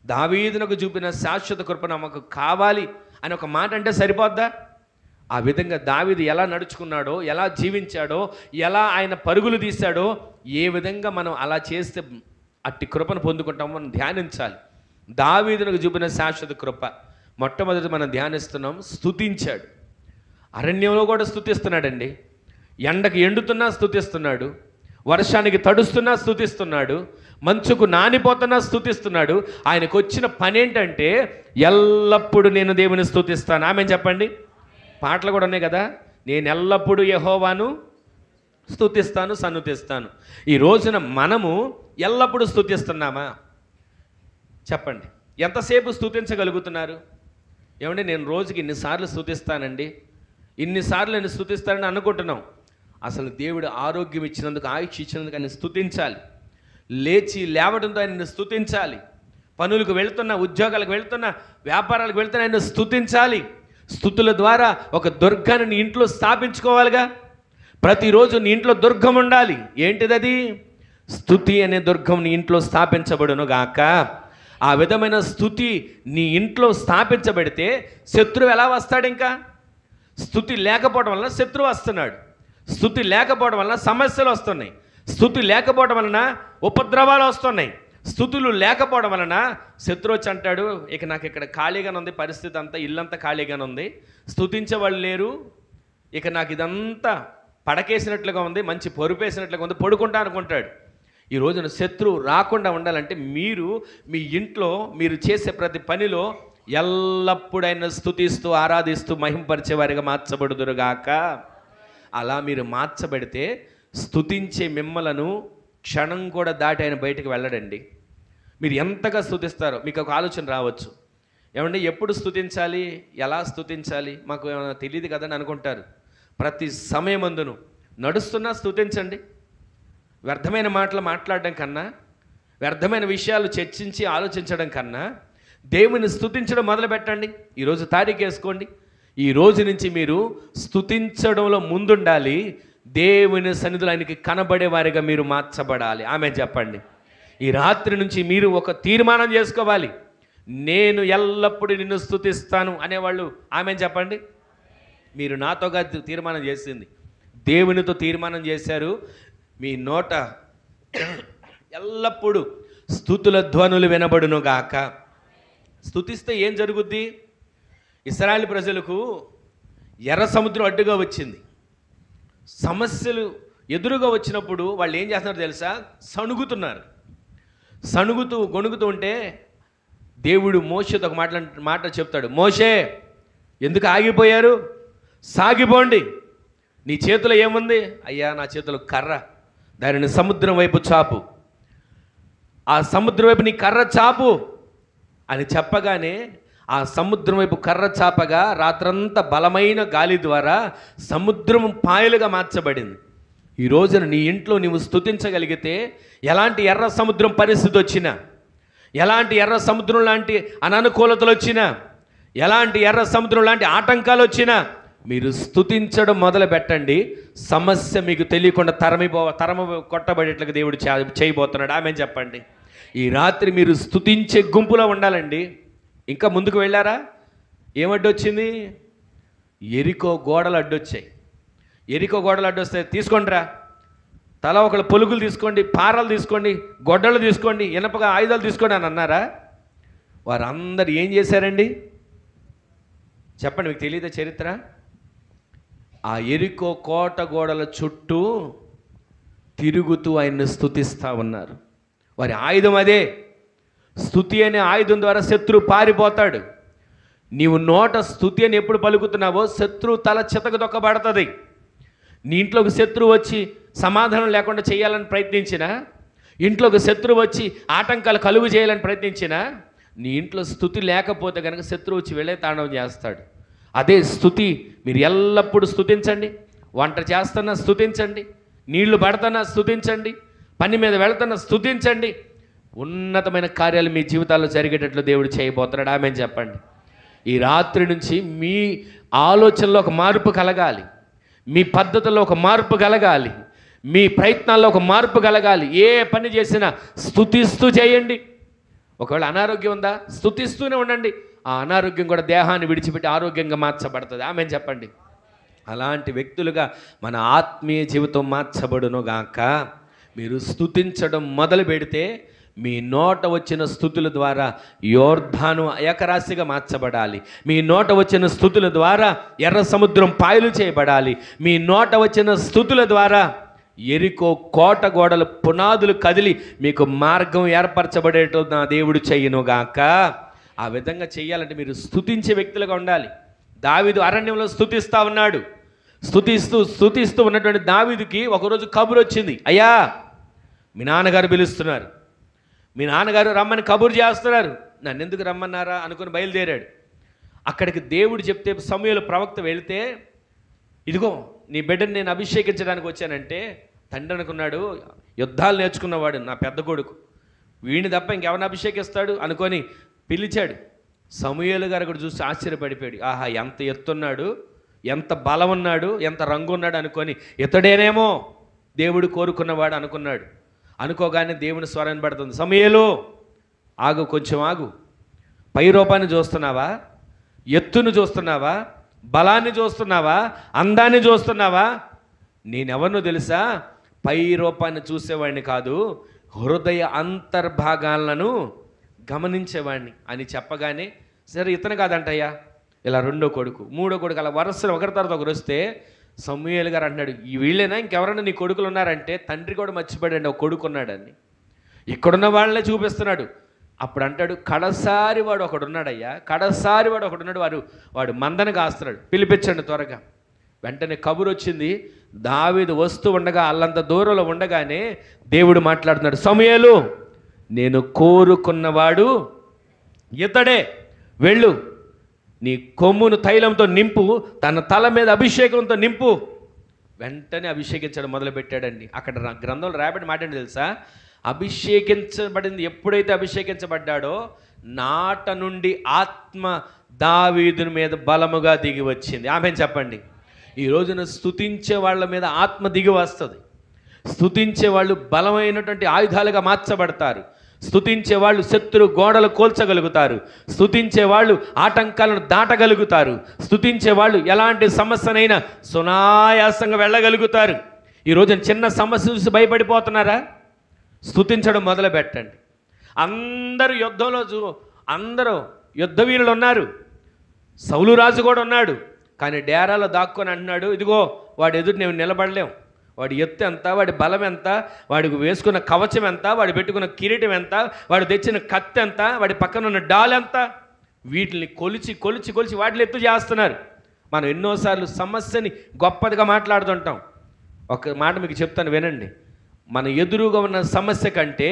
Speaker 1: దావీదునకు చూపిన శాశ్వత కృప నమ్మకు కావాలి అని ఒక మాట అంటే సరిపోద్దా? ఆ విధంగా దావీదు ఎలా నడుచుకున్నాడో, ఎలా జీవించాడో, ఎలా ఆయన పరుగులు తీశాడో, ఏ విధంగా మనం అలా చేస్తే అట్టి కృపను పొందుకుంటామో మనం ధ్యానించాలి. దావీదునకు చూపిన శాశ్వత కృప మొట్టమొదటి మనం ధ్యానిస్తున్నాం. స్తుతించాడు. అరణ్యంలో కూడా స్తుతిస్తున్నాడండి. ఎండకు ఎండుతున్నా స్తుతిస్తున్నాడు, వర్షానికి తడుస్తున్నా స్తుతిస్తున్నాడు, మంచుకు నానిపోతున్నా స్తుతిస్తున్నాడు. ఆయనకు వచ్చిన పని ఏంటంటే, ఎల్లప్పుడూ నేను దేవుని స్తుతిస్తాను. ఆమె చెప్పండి. పాటలు కూడా ఉన్నాయి కదా, నేను ఎల్లప్పుడూ యెహోవాను స్తుతిస్తాను, సన్నుతిస్తాను. ఈ రోజున మనము ఎల్లప్పుడూ స్తుతిస్తున్నామా? చెప్పండి. ఎంతసేపు స్తుతించగలుగుతున్నారు? ఏమంటే, నేను రోజుకి ఇన్నిసార్లు స్తుతిస్తానండి, ఇన్నిసార్లు నేను స్తుతిస్తానని అనుకుంటున్నాం. అసలు దేవుడు ఆరోగ్యం ఇచ్చినందుకు, ఆయుష్ ఇచ్చినందుకు ఆయన స్తుతించాలి. లేచి లేవడంతో ఆయనను స్తుతించాలి. పనులకు వెళ్తున్నా, ఉద్యోగాలకు వెళ్తున్నా, వ్యాపారాలకు వెళ్తున్నా ఆయన స్తుతించాలి. స్తుతుల ద్వారా ఒక దుర్గాన్ని నీ ఇంట్లో స్థాపించుకోవాలిగా. ప్రతిరోజు నీ ఇంట్లో దుర్గం ఉండాలి. ఏంటిది అది? స్తుతి అనే దుర్గం నీ ఇంట్లో స్థాపించబడును గాక. ఆ విధమైన స్తుతి నీ ఇంట్లో స్థాపించబడితే శత్రువు ఎలా వస్తాడు? ఇంకా స్తుతి లేకపోవడం వలన శత్రువు వస్తున్నాడు. స్తుతి లేకపోవడం వలన సమస్యలు వస్తున్నాయి. స్తుతి లేకపోవడం వలన ఉపద్రవాలు వస్తున్నాయి. స్తుతులు లేకపోవడం వలన శత్రువు వచ్చి అంటాడు, ఇక నాకు ఇక్కడ ఖాళీగానే ఉంది, పరిస్థితి అంతా, ఇల్లంతా ఖాళీగానే ఉంది, స్తుతించే వాళ్ళు లేరు, ఇక నాకు ఇదంతా పడకేసినట్లుగా ఉంది, మంచి పొరుపేసినట్లుగా ఉంది, పడుకుంటా అనుకుంటాడు. ఈ రోజున శత్రువు రాకుండా ఉండాలంటే మీరు మీ ఇంట్లో మీరు చేసే ప్రతి పనిలో ఎల్లప్పుడైనా స్తుతిస్తూ, ఆరాధిస్తూ, మహింపరిచే వారిగా మార్చబడుదురుగాక. అలా మీరు మార్చబడితే స్తుతించే మిమ్మలను క్షణం కూడా దాటి ఆయన బయటకు వెళ్ళడండి. మీరు ఎంతగా స్తుతిస్తారో మీకు ఒక ఆలోచన రావచ్చు. ఏమంటే, ఎప్పుడు స్తుతించాలి, ఎలా స్తుతించాలి, మాకు ఏమైనా తెలియదు కదని అనుకుంటారు. ప్రతి సమయమందును నడుస్తున్నా స్తుతించండి. వ్యర్థమైన మాటలు మాట్లాడడం కన్నా, వ్యర్థమైన విషయాలు చర్చించి ఆలోచించడం కన్నా దేవుని స్తుతించడం మొదలు పెట్టండి. ఈరోజు తారీఖు వేసుకోండి. ఈ రోజు నుంచి మీరు స్తుతించడంలో ముందుండాలి. దేవుని సన్నిధిలో ఆయనకి కనబడే వారిగా మీరు మార్చబడాలి. ఆమె చెప్పండి. ఈ రాత్రి నుంచి మీరు ఒక తీర్మానం చేసుకోవాలి. నేను ఎల్లప్పుడూ నిన్ను స్తుతిస్తాను అనేవాళ్ళు ఆమెను చెప్పండి. మీరు నాతోగా తీర్మానం చేసింది, దేవునితో తీర్మానం చేశారు. మీ నోట ఎల్లప్పుడూ స్తుతుల ధ్వనులు వినబడును గాక. స్తుతిస్తే ఏం జరుగుద్ది? ఇశ్రాయేలు ప్రజలకు ఎర్ర సముద్రం అడ్డుగా వచ్చింది. సమస్యలు ఎదురుగా వచ్చినప్పుడు వాళ్ళు ఏం చేస్తున్నారు తెలుసా? సణుగుతున్నారు. సణుగుతూ గొణుగుతూ ఉంటే దేవుడు మోషేతో ఒక మాట చెప్తాడు. మోషే, ఎందుకు ఆగిపోయారు? సాగిపోండి. నీ చేతిలో ఏముంది? అయ్యా, నా చేతిలో కర్ర, దానిని సముద్రం వైపు చాపు, ఆ సముద్రం వైపు నీ కర్ర చాపు అని చెప్పగానే ఆ సముద్రం వైపు కర్ర చాపగా రాత్రంతా బలమైన గాలి ద్వారా సముద్రం పాయలుగా మార్చబడింది. ఈ రోజున నీ ఇంట్లో నీవు స్తుతించగలిగితే ఎలాంటి ఎర్ర సముద్రం పరిస్థితి వచ్చినా, ఎలాంటి ఎర్ర సముద్రం లాంటి అననుకూలతలు వచ్చినా, ఎలాంటి ఎర్ర సముద్రం లాంటి ఆటంకాలు వచ్చినా మీరు స్తుతించడం మొదలు పెట్టండి. సమస్య మీకు తెలియకుండా తరమ కొట్టబడేట్లుగా దేవుడు చేయబోతున్నాడు. ఆమెను చెప్పండి. ఈ రాత్రి మీరు స్తుతించే గుంపులో ఉండాలండి. ఇంకా ముందుకు వెళ్ళారా? ఏమడ్డొచ్చింది? ఎరికో గోడలు అడ్డొచ్చాయి. ఎరికో గోడలు అడ్డొస్తే తీసుకోండిరా, తల ఒకళ్ళు పొలుగులు తీసుకోండి, పారలు తీసుకోండి, గొడ్డలు తీసుకోండి, ఇనపగా ఆయుధాలు తీసుకోండి అని అన్నారా? వారందరు ఏం చేశారండి? చెప్పండి, మీకు తెలియదా చరిత్ర? ఆ ఎరికో కోట గోడల చుట్టూ తిరుగుతూ ఆయన్ని స్తుతిస్తూ ఉన్నారు. వారి ఆయుధం అదే. స్తుతి అనే ఆయుధం ద్వారా శత్రువు పారిపోతాడు. నీవు నోట స్తుతి అని ఎప్పుడు పలుకుతున్నావో శత్రువు తల చితక దొక్కబడుతుంది. నీ ఇంట్లోకి శత్రువు వచ్చి సమాధానం లేకుండా చేయాలని ప్రయత్నించినా, ఇంట్లోకి శత్రువు వచ్చి ఆటంకాలు కలుగు చేయాలని ప్రయత్నించినా, నీ ఇంట్లో స్తుతి లేకపోతే కనుక శత్రువు వచ్చి వెళ్ళే తాండవం చేస్తాడు. అదే స్తుతి. మీరు ఎల్లప్పుడూ స్తుతించండి. వంట చేస్తున్నా స్తుతించండి, నీళ్లు పడుతున్నా స్తుతించండి, పని మీద వెళుతున్నా స్తుతించండి. ఉన్నతమైన కార్యాలు మీ జీవితాల్లో జరిగేటట్లు దేవుడు చేయబోతున్నాడు. ఆమెను చెప్పండి. ఈ రాత్రి నుంచి మీ ఆలోచనలో ఒక మార్పు కలగాలి, మీ పద్ధతుల్లో ఒక మార్పు కలగాలి, మీ ప్రయత్నాల్లో ఒక మార్పు కలగాలి. ఏ పని చేసినా స్తుతిస్తూ చేయండి. ఒకవేళ అనారోగ్యం ఉందా, స్తుతిస్తూనే ఉండండి. ఆ అనారోగ్యం కూడా దేహాన్ని విడిచిపెట్టి ఆరోగ్యంగా మార్చబడుతుంది. ఆమెను చెప్పండి. అలాంటి వ్యక్తులుగా మన ఆత్మీయ జీవితం మార్చబడును గాక. మీరు స్తుతించడం మొదలు పెడితే మీ నోట వచ్చిన స్తుతుల ద్వారా యోర్ధాను ఏకరాశిగా మార్చబడాలి. మీ నోట వచ్చిన స్తుతుల ద్వారా ఎర్ర సముద్రం పాయలు చేయబడాలి. మీ నోట వచ్చిన స్తుతుల ద్వారా ఎరికో కోట గోడలు పునాదులు కదిలి మీకు మార్గం ఏర్పరచబడేటో నా దేవుడు చెయ్యనుగాక. ఆ విధంగా చెయ్యాలంటే మీరు స్తుతించే వ్యక్తులుగా ఉండాలి. దావీదు అరణ్యంలో స్తుతిస్తూ ఉన్నాడు. స్తుతిస్తూ ఉన్నటువంటి దావీదుకి ఒకరోజు కబురు వచ్చింది. అయ్యా, మీ నాన్నగారు పిలుస్తున్నారు, మీ నాన్నగారు రమ్మని కబురు చేస్తున్నారు, నన్ను ఎందుకు రమ్మన్నారా అనుకుని బయలుదేరాడు. అక్కడికి దేవుడు చెప్తే సమూయేలు ప్రవక్త వెళితే, ఇదిగో నీ బిడ్డని నేను అభిషేకించడానికి వచ్చానంటే, తండ్రి అనుకున్నాడు యుద్ధాలు నేర్చుకున్నవాడు నా పెద్ద కొడుకు, వీడిని తప్ప ఇంకెవరిని అభిషేకిస్తాడు అనుకొని పిలిచాడు. సమూయేలు గారు కూడా చూసి ఆశ్చర్యపడిపోయాడు. ఆహా, ఎంత ఎత్తున్నాడు, ఎంత బలం ఉన్నాడు, ఎంత రంగు ఉన్నాడు అనుకొని ఇతడేనేమో దేవుడు కోరుకున్నవాడు అనుకున్నాడు. అనుకోగానే దేవుని స్వరం పడుతుంది. సమూయేలు, ఆగు, కొంచెం ఆగు. పై రూపాన్ని చూస్తున్నావా, ఎత్తును చూస్తున్నావా, బలాన్ని చూస్తున్నావా, అందాన్ని చూస్తున్నావా? నేనెవరినో తెలుసా? పై రూపాన్ని చూసేవాడిని కాదు, హృదయ అంతర్భాగాలను గమనించేవాడిని అని చెప్పగానే, సరే ఇతను కాదంటయ్యా, ఇలా రెండో కొడుకు, మూడో కొడుకు, అలా వరుసలు ఒకరి తర్వాత ఒకరు వస్తే సమూయేలు గారు అంటున్నాడు, ఈ వీళ్ళైనా ఇంకెవరైనా నీ కొడుకులు ఉన్నారంటే తండ్రి కూడా మర్చిపోయాడు ఒక కొడుకు ఉన్నాడని. ఇక్కడున్న వాళ్ళనే చూపిస్తున్నాడు. అప్పుడు అంటాడు, కడసారి వాడు ఒకడున్నాడయ్యా, కడసారి వాడు ఒకడున్నాడు, వాడు మందను కాస్తున్నాడు, పిలిపించండి త్వరగా. వెంటనే కబురు వచ్చింది. దావీదు వస్తూ ఉండగా అల్లంత దూరంలో ఉండగానే దేవుడు మాట్లాడుతున్నాడు, సమూయేలు, నేను కోరుకున్నవాడు ఇతడే, వెళ్ళు, నీ కొమ్మును తైలంతో నింపు, తన తల మీద అభిషేకంతో నింపు. వెంటనే అభిషేకించడం మొదలుపెట్టాడండి. అక్కడ గ్రంథంలో రాబడి మాట ఏంటి తెలుసా? అభిషేకించబడింది ఎప్పుడైతే అభిషేకించబడ్డాడో నాట నుండి ఆత్మ దావీదుని మీద బలముగా దిగి వచ్చింది. ఆమెను చెప్పండి. ఈ రోజున స్తుతించే వాళ్ళ మీద ఆత్మ దిగి వస్తుంది. స్తుతించే వాళ్ళు బలమైనటువంటి ఆయుధాలుగా మార్చబడతారు. స్తుతించే వాళ్ళు శత్రు గోడలు కోల్చగలుగుతారు. స్తుతించే వాళ్ళు ఆటంకాలను దాటగలుగుతారు. స్తుతించే వాళ్ళు ఎలాంటి సమస్యనైనా సునాయాసంగా వెళ్ళగలుగుతారు. ఈరోజు చిన్న సమస్య చూసి భయపడిపోతున్నారా? స్తుతించడం మొదలు పెట్టండి. అందరూ యుద్ధంలో అందరూ యుద్ధ వీరులు ఉన్నారు. సౌలు రాజు కూడా ఉన్నాడు. కానీ డేరాలో దాక్కొని అంటున్నాడు, ఇదిగో వాడు ఎదురు నేను నిలబడలేం. వాడి ఎత్తు ఎంత, వాడి బలం ఎంత, వాడికి వేసుకున్న కవచం ఎంత, వాడు పెట్టుకున్న కిరీటం ఎంత, వాడు తెచ్చిన కత్తి ఎంత, వాడి పక్కన ఉన్న డాల్ ఎంత, వీటిని కొలిచి కొలిచి కొలిచి వాటిని ఎత్తు చేస్తున్నారు. మనం ఎన్నోసార్లు సమస్యని గొప్పదిగా మాట్లాడుతుంటాం. ఒక మాట మీకు చెప్తాను వినండి. మన ఎదురుగా ఉన్న సమస్య కంటే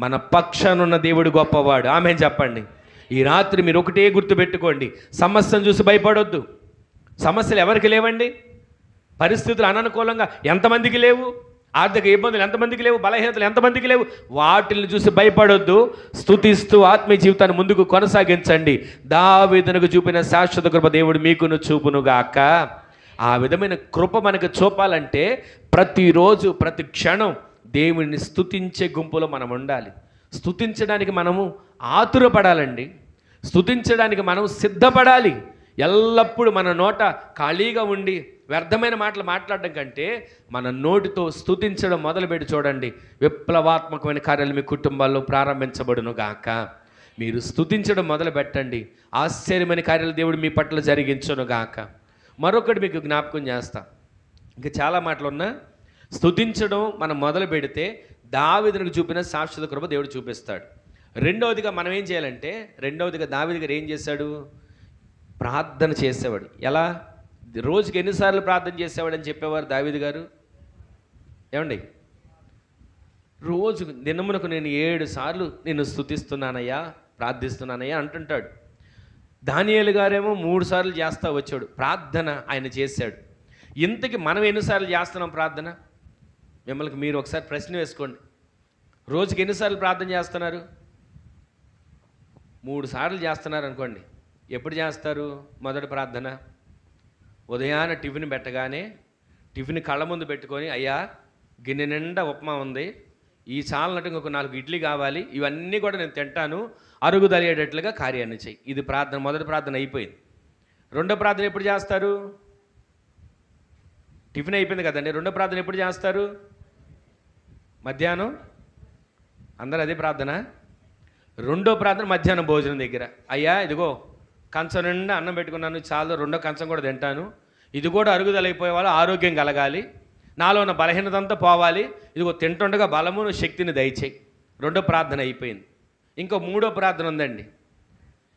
Speaker 1: మన పక్షానున్న దేవుడు గొప్పవాడు. ఆమేన్ చెప్పండి. ఈ రాత్రి మీరు ఒకటే గుర్తుపెట్టుకోండి, సమస్యను చూసి భయపడొద్దు. సమస్యలు ఎవరికి లేవండి? పరిస్థితులు అననుకూలంగా ఎంతమందికి లేవు? ఆర్థిక ఇబ్బందులు ఎంతమందికి లేవు? బలహీనతలు ఎంతమందికి లేవు? వాటిని చూసి భయపడొద్దు. స్తుతిస్తూ ఆత్మీయ జీవితాన్ని ముందుకు కొనసాగించండి. దావీదునకు చూపిన శాశ్వత కృప దేవుడు మీకును చూపునుగాక. ఆ విధమైన కృప మనకు చూపాలంటే ప్రతిరోజు ప్రతి క్షణం దేవుడిని స్తుతించే గుంపులో మనం ఉండాలి. స్తుతించడానికి మనము ఆతురపడాలండి. స్తుతించడానికి మనం సిద్ధపడాలి. ఎల్లప్పుడూ మన నోట ఖాళీగా ఉండి వ్యర్థమైన మాటలు మాట్లాడడం కంటే మన నోటితో స్తుతించడం మొదలుపెట్టి చూడండి, విప్లవాత్మకమైన కార్యాలు మీ కుటుంబాల్లో ప్రారంభించబడును గాక. మీరు స్తుతించడం మొదలు పెట్టండి, ఆశ్చర్యమైన కార్యాలు దేవుడు మీ పట్ల జరిగించును గాక. మరొకటి మీకు జ్ఞాపకం చేస్తా, ఇంకా చాలా మాటలు ఉన్నా. స్తుతించడం మనం మొదలు పెడితే దావీదునకు చూపిన శాశ్వత కృప దేవుడు చూపిస్తాడు. రెండవదిగా మనం ఏం చేయాలంటే, దావీదు గారు ఏం చేశాడు? ప్రార్థన చేసేవాడు. ఎలా? రోజుకి ఎన్నిసార్లు ప్రార్థన చేసేవాడని చెప్పేవారు దావీదు గారు? ఏమండి, రోజు దినమునకు నేను 7 సార్లు నిన్ను స్తుతిస్తున్నానయ్యా, ప్రార్థిస్తున్నానయ్యా అంటుంటాడు. దానియేలు గారేమో 3 సార్లు చేస్తూ వచ్చాడు. ప్రార్థన ఆయన చేశాడు. ఇంతకీ మనం ఎన్నిసార్లు చేస్తున్నాం ప్రార్థన? మిమ్మల్ని మీరు ఒకసారి ప్రశ్న వేసుకోండి. రోజుకి ఎన్నిసార్లు ప్రార్థన చేస్తున్నారు? 3 సార్లు చేస్తున్నారు అనుకోండి. ఎప్పుడు చేస్తారు మొదటి ప్రార్థన? ఉదయాన టిఫిన్ పెట్టగానే టిఫిన్ కళ్ళ ముందు పెట్టుకొని, అయ్యా గిన్నె నిండా ఉప్మా ఉంది, ఈ చాలనట్టు ఇంకొక 4 ఇడ్లీ కావాలి, ఇవన్నీ కూడా నేను తింటాను, అరుగుదలయ్యేటట్లుగా కార్యాన్ని చెయ్యి. ఇది ప్రార్థన, మొదటి ప్రార్థన అయిపోయింది. రెండో ప్రార్థన ఎప్పుడు చేస్తారు? టిఫిన్ అయిపోయింది కదండి. రెండో ప్రార్థన ఎప్పుడు చేస్తారు? మధ్యాహ్నం. అందరూ అదే ప్రార్థన. రెండో ప్రార్థన మధ్యాహ్నం భోజనం దగ్గర, అయ్యా ఇదిగో కంచం నిండా అన్నం పెట్టుకున్నాను, చాలు, రెండో కంచం కూడా తింటాను, ఇది కూడా అరుగుదల అయిపోయే వాళ్ళు ఆరోగ్యం కలగాలి, నాలో ఉన్న బలహీనత అంతా పోవాలి, ఇదిగో తింటుండగా బలమును శక్తిని దయచేయి. రెండో ప్రార్థన అయిపోయింది. ఇంకో 3వ ప్రార్థన ఉందండి.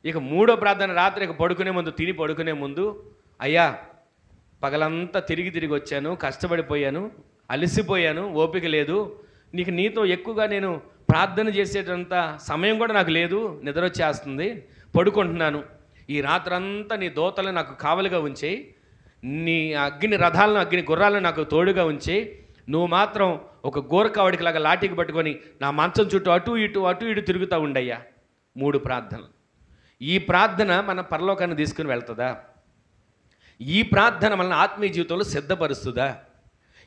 Speaker 1: ఇక 3వ ప్రార్థన రాత్రి ఇక పడుకునే ముందు, తిని పడుకునే ముందు, అయ్యా పగలంతా తిరిగి వచ్చాను, కష్టపడిపోయాను, అలసిపోయాను, ఓపిక లేదు, నీతో ఎక్కువగా నేను ప్రార్థన చేసేటంత సమయం కూడా నాకు లేదు, నిద్ర వచ్చేస్తుంది, పడుకుంటున్నాను, ఈ రాత్రంతా నీ దోతలను నాకు కావలిగా ఉంచేయి, నీ అగ్ని రథాలను అగ్ని గుర్రాలను నాకు తోడుగా ఉంచి, నువ్వు మాత్రం ఒక గోరకావడికి లాగా లాఠీకి పట్టుకొని నా మంచం చుట్టూ అటు ఇటు తిరుగుతూ ఉండయ్యా. 3 ప్రార్థనలు. ఈ ప్రార్థన మన పరలోకాన్ని తీసుకుని వెళ్తుందా? ఈ ప్రార్థన మనల్ని ఆత్మీయ జీవితంలో సిద్ధపరుస్తుందా?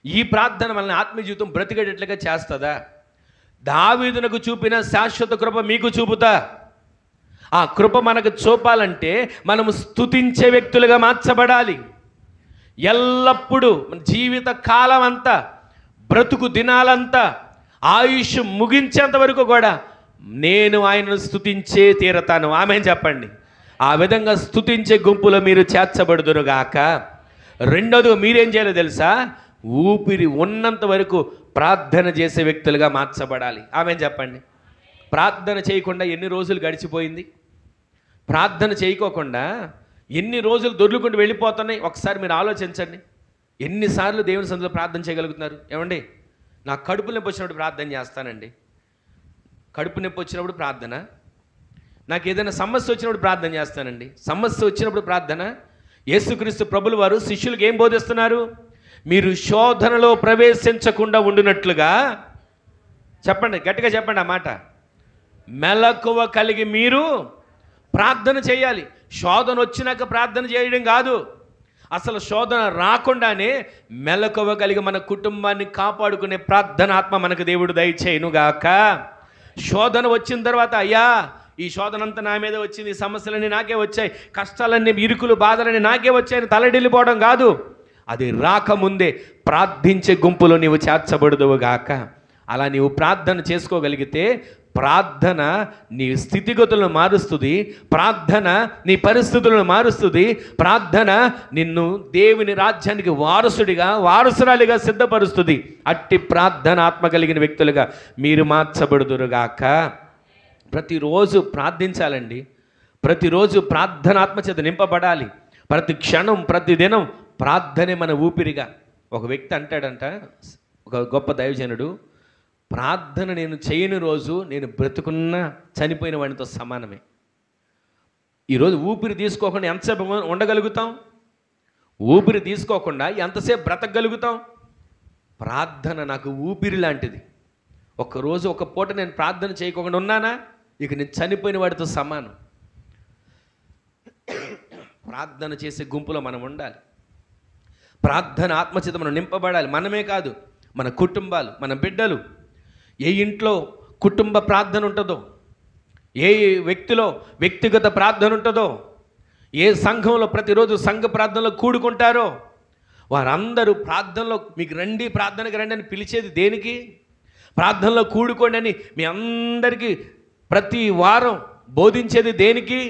Speaker 1: ఈ ప్రార్థన మనల్ని ఆత్మీయ జీవితం బ్రతికేటట్లుగా చేస్తుందా? దావీదునకు చూపిన శాశ్వత కృప మీకు చూపుతా. ఆ కృప మనకు చూపాలంటే మనము స్తుతించే వ్యక్తులుగా మార్చబడాలి. ఎల్లప్పుడూ జీవిత కాలం అంతా, బ్రతుకు దినాలంతా, ఆయుష్ ముగించేంత వరకు కూడా నేను ఆయనను స్తుతించే తీరతాను. ఆమేన్ చెప్పండి. ఆ విధంగా స్తుతించే గుంపులో మీరు చేర్చబడుదురుగాక. రెండోది మీరేం చేయాలో తెలుసా? ఊపిరి ఉన్నంత వరకు ప్రార్థన చేసే వ్యక్తులుగా మార్చబడాలి. ఆమేన్ చెప్పండి. ప్రార్థన చేయకుండా ఎన్ని రోజులు గడిచిపోయింది? ప్రార్థన చేయకోకుండా ఎన్ని రోజులు దొర్లుకుంటూ వెళ్ళిపోతున్నాయి? ఒకసారి మీరు ఆలోచించండి. ఎన్నిసార్లు దేవుని సన్నిధిలో ప్రార్థన చేయగలుగుతున్నారు? ఏమండి, నాకు కడుపు నొప్పి వచ్చినప్పుడు ప్రార్థన చేస్తానండి. కడుపు నొప్పి వచ్చినప్పుడు ప్రార్థన. నాకు ఏదైనా సమస్య వచ్చినప్పుడు ప్రార్థన చేస్తానండి. సమస్య వచ్చినప్పుడు ప్రార్థన. యేసుక్రీస్తు ప్రభులు వారు శిష్యులకు ఏం బోధిస్తున్నారు? మీరు శోధనలో ప్రవేశించకుండా ఉండునట్లుగా, చెప్పండి, గట్టిగా చెప్పండి ఆ మాట, మెలకువ కలిగి మీరు ప్రార్థన చేయాలి. శోధన వచ్చినాక ప్రార్థన చేయడం కాదు. అసలు శోధన రాకుండానే మెలకువ కలిగి మన కుటుంబాన్ని కాపాడుకునే ప్రార్థన ఆత్మ మనకు దేవుడు దయచేయునుగాక. శోధన వచ్చిన తర్వాత అయ్యా ఈ శోధన అంతా నా మీద వచ్చింది, సమస్యలన్నీ నాకే వచ్చాయి, కష్టాలన్నీ, ఇరుకులు, బాధలన్నీ నాకే వచ్చాయని తలడిల్లిపోవడం కాదు. అది రాకముందే ప్రార్థించే గుంపులో నీవు చేర్చబడుదువుగాక. అలా నీవు ప్రార్థన చేసుకోగలిగితే ప్రార్థన నీ స్థితిగతులను మారుస్తుంది, ప్రార్థన నీ పరిస్థితులను మారుస్తుంది, ప్రార్థన నిన్ను దేవుని రాజ్యానికి వారసురాలిగా సిద్ధపరుస్తుంది. అట్టి ప్రార్థన ఆత్మ కలిగిన వ్యక్తులుగా మీరు మార్చబడుదురుగాక. ప్రతిరోజు ప్రార్థించాలండి. ప్రతిరోజు ప్రార్థన ఆత్మచేత నింపబడాలి. ప్రతి క్షణం, ప్రతి దినం ప్రార్థనే మన ఊపిరిగా. ఒక వ్యక్తి అంటాడంట, ఒక గొప్ప దైవజనుడు, ప్రార్థన నేను చేయని రోజు నేను బ్రతుకున్నా చనిపోయిన వాడితో సమానమే. ఈరోజు ఊపిరి తీసుకోకుండా ఎంతసేపు ఉండగలుగుతాం? ఊపిరి తీసుకోకుండా ఎంతసేపు బ్రతకగలుగుతాం? ప్రార్థన నాకు ఊపిరి లాంటిది. ఒక్కరోజు ఒక పూట నేను ప్రార్థన చేయకుండా ఉన్నానా, ఇక నేను చనిపోయిన వాడితో సమానం. ప్రార్థన చేసే గుంపులో మనం ఉండాలి. ప్రార్థన ఆత్మచేత మనం నింపబడాలి. మనమే కాదు, మన కుటుంబాలు, మన బిడ్డలు. ఏ ఇంట్లో కుటుంబ ప్రార్థన ఉంటుందో, ఏ వ్యక్తిలో వ్యక్తిగత ప్రార్థన ఉంటుందో, ఏ సంఘంలో ప్రతిరోజు సంఘ ప్రార్థనలో కూడుకుంటారో వారందరూ ప్రార్థనలో మీకు రండి, ప్రార్థనకి రండి అని పిలిచేది దేనికి? ప్రార్థనలో కూడుకోండి అని మీ అందరికీ ప్రతి వారం బోధించేది దేనికి?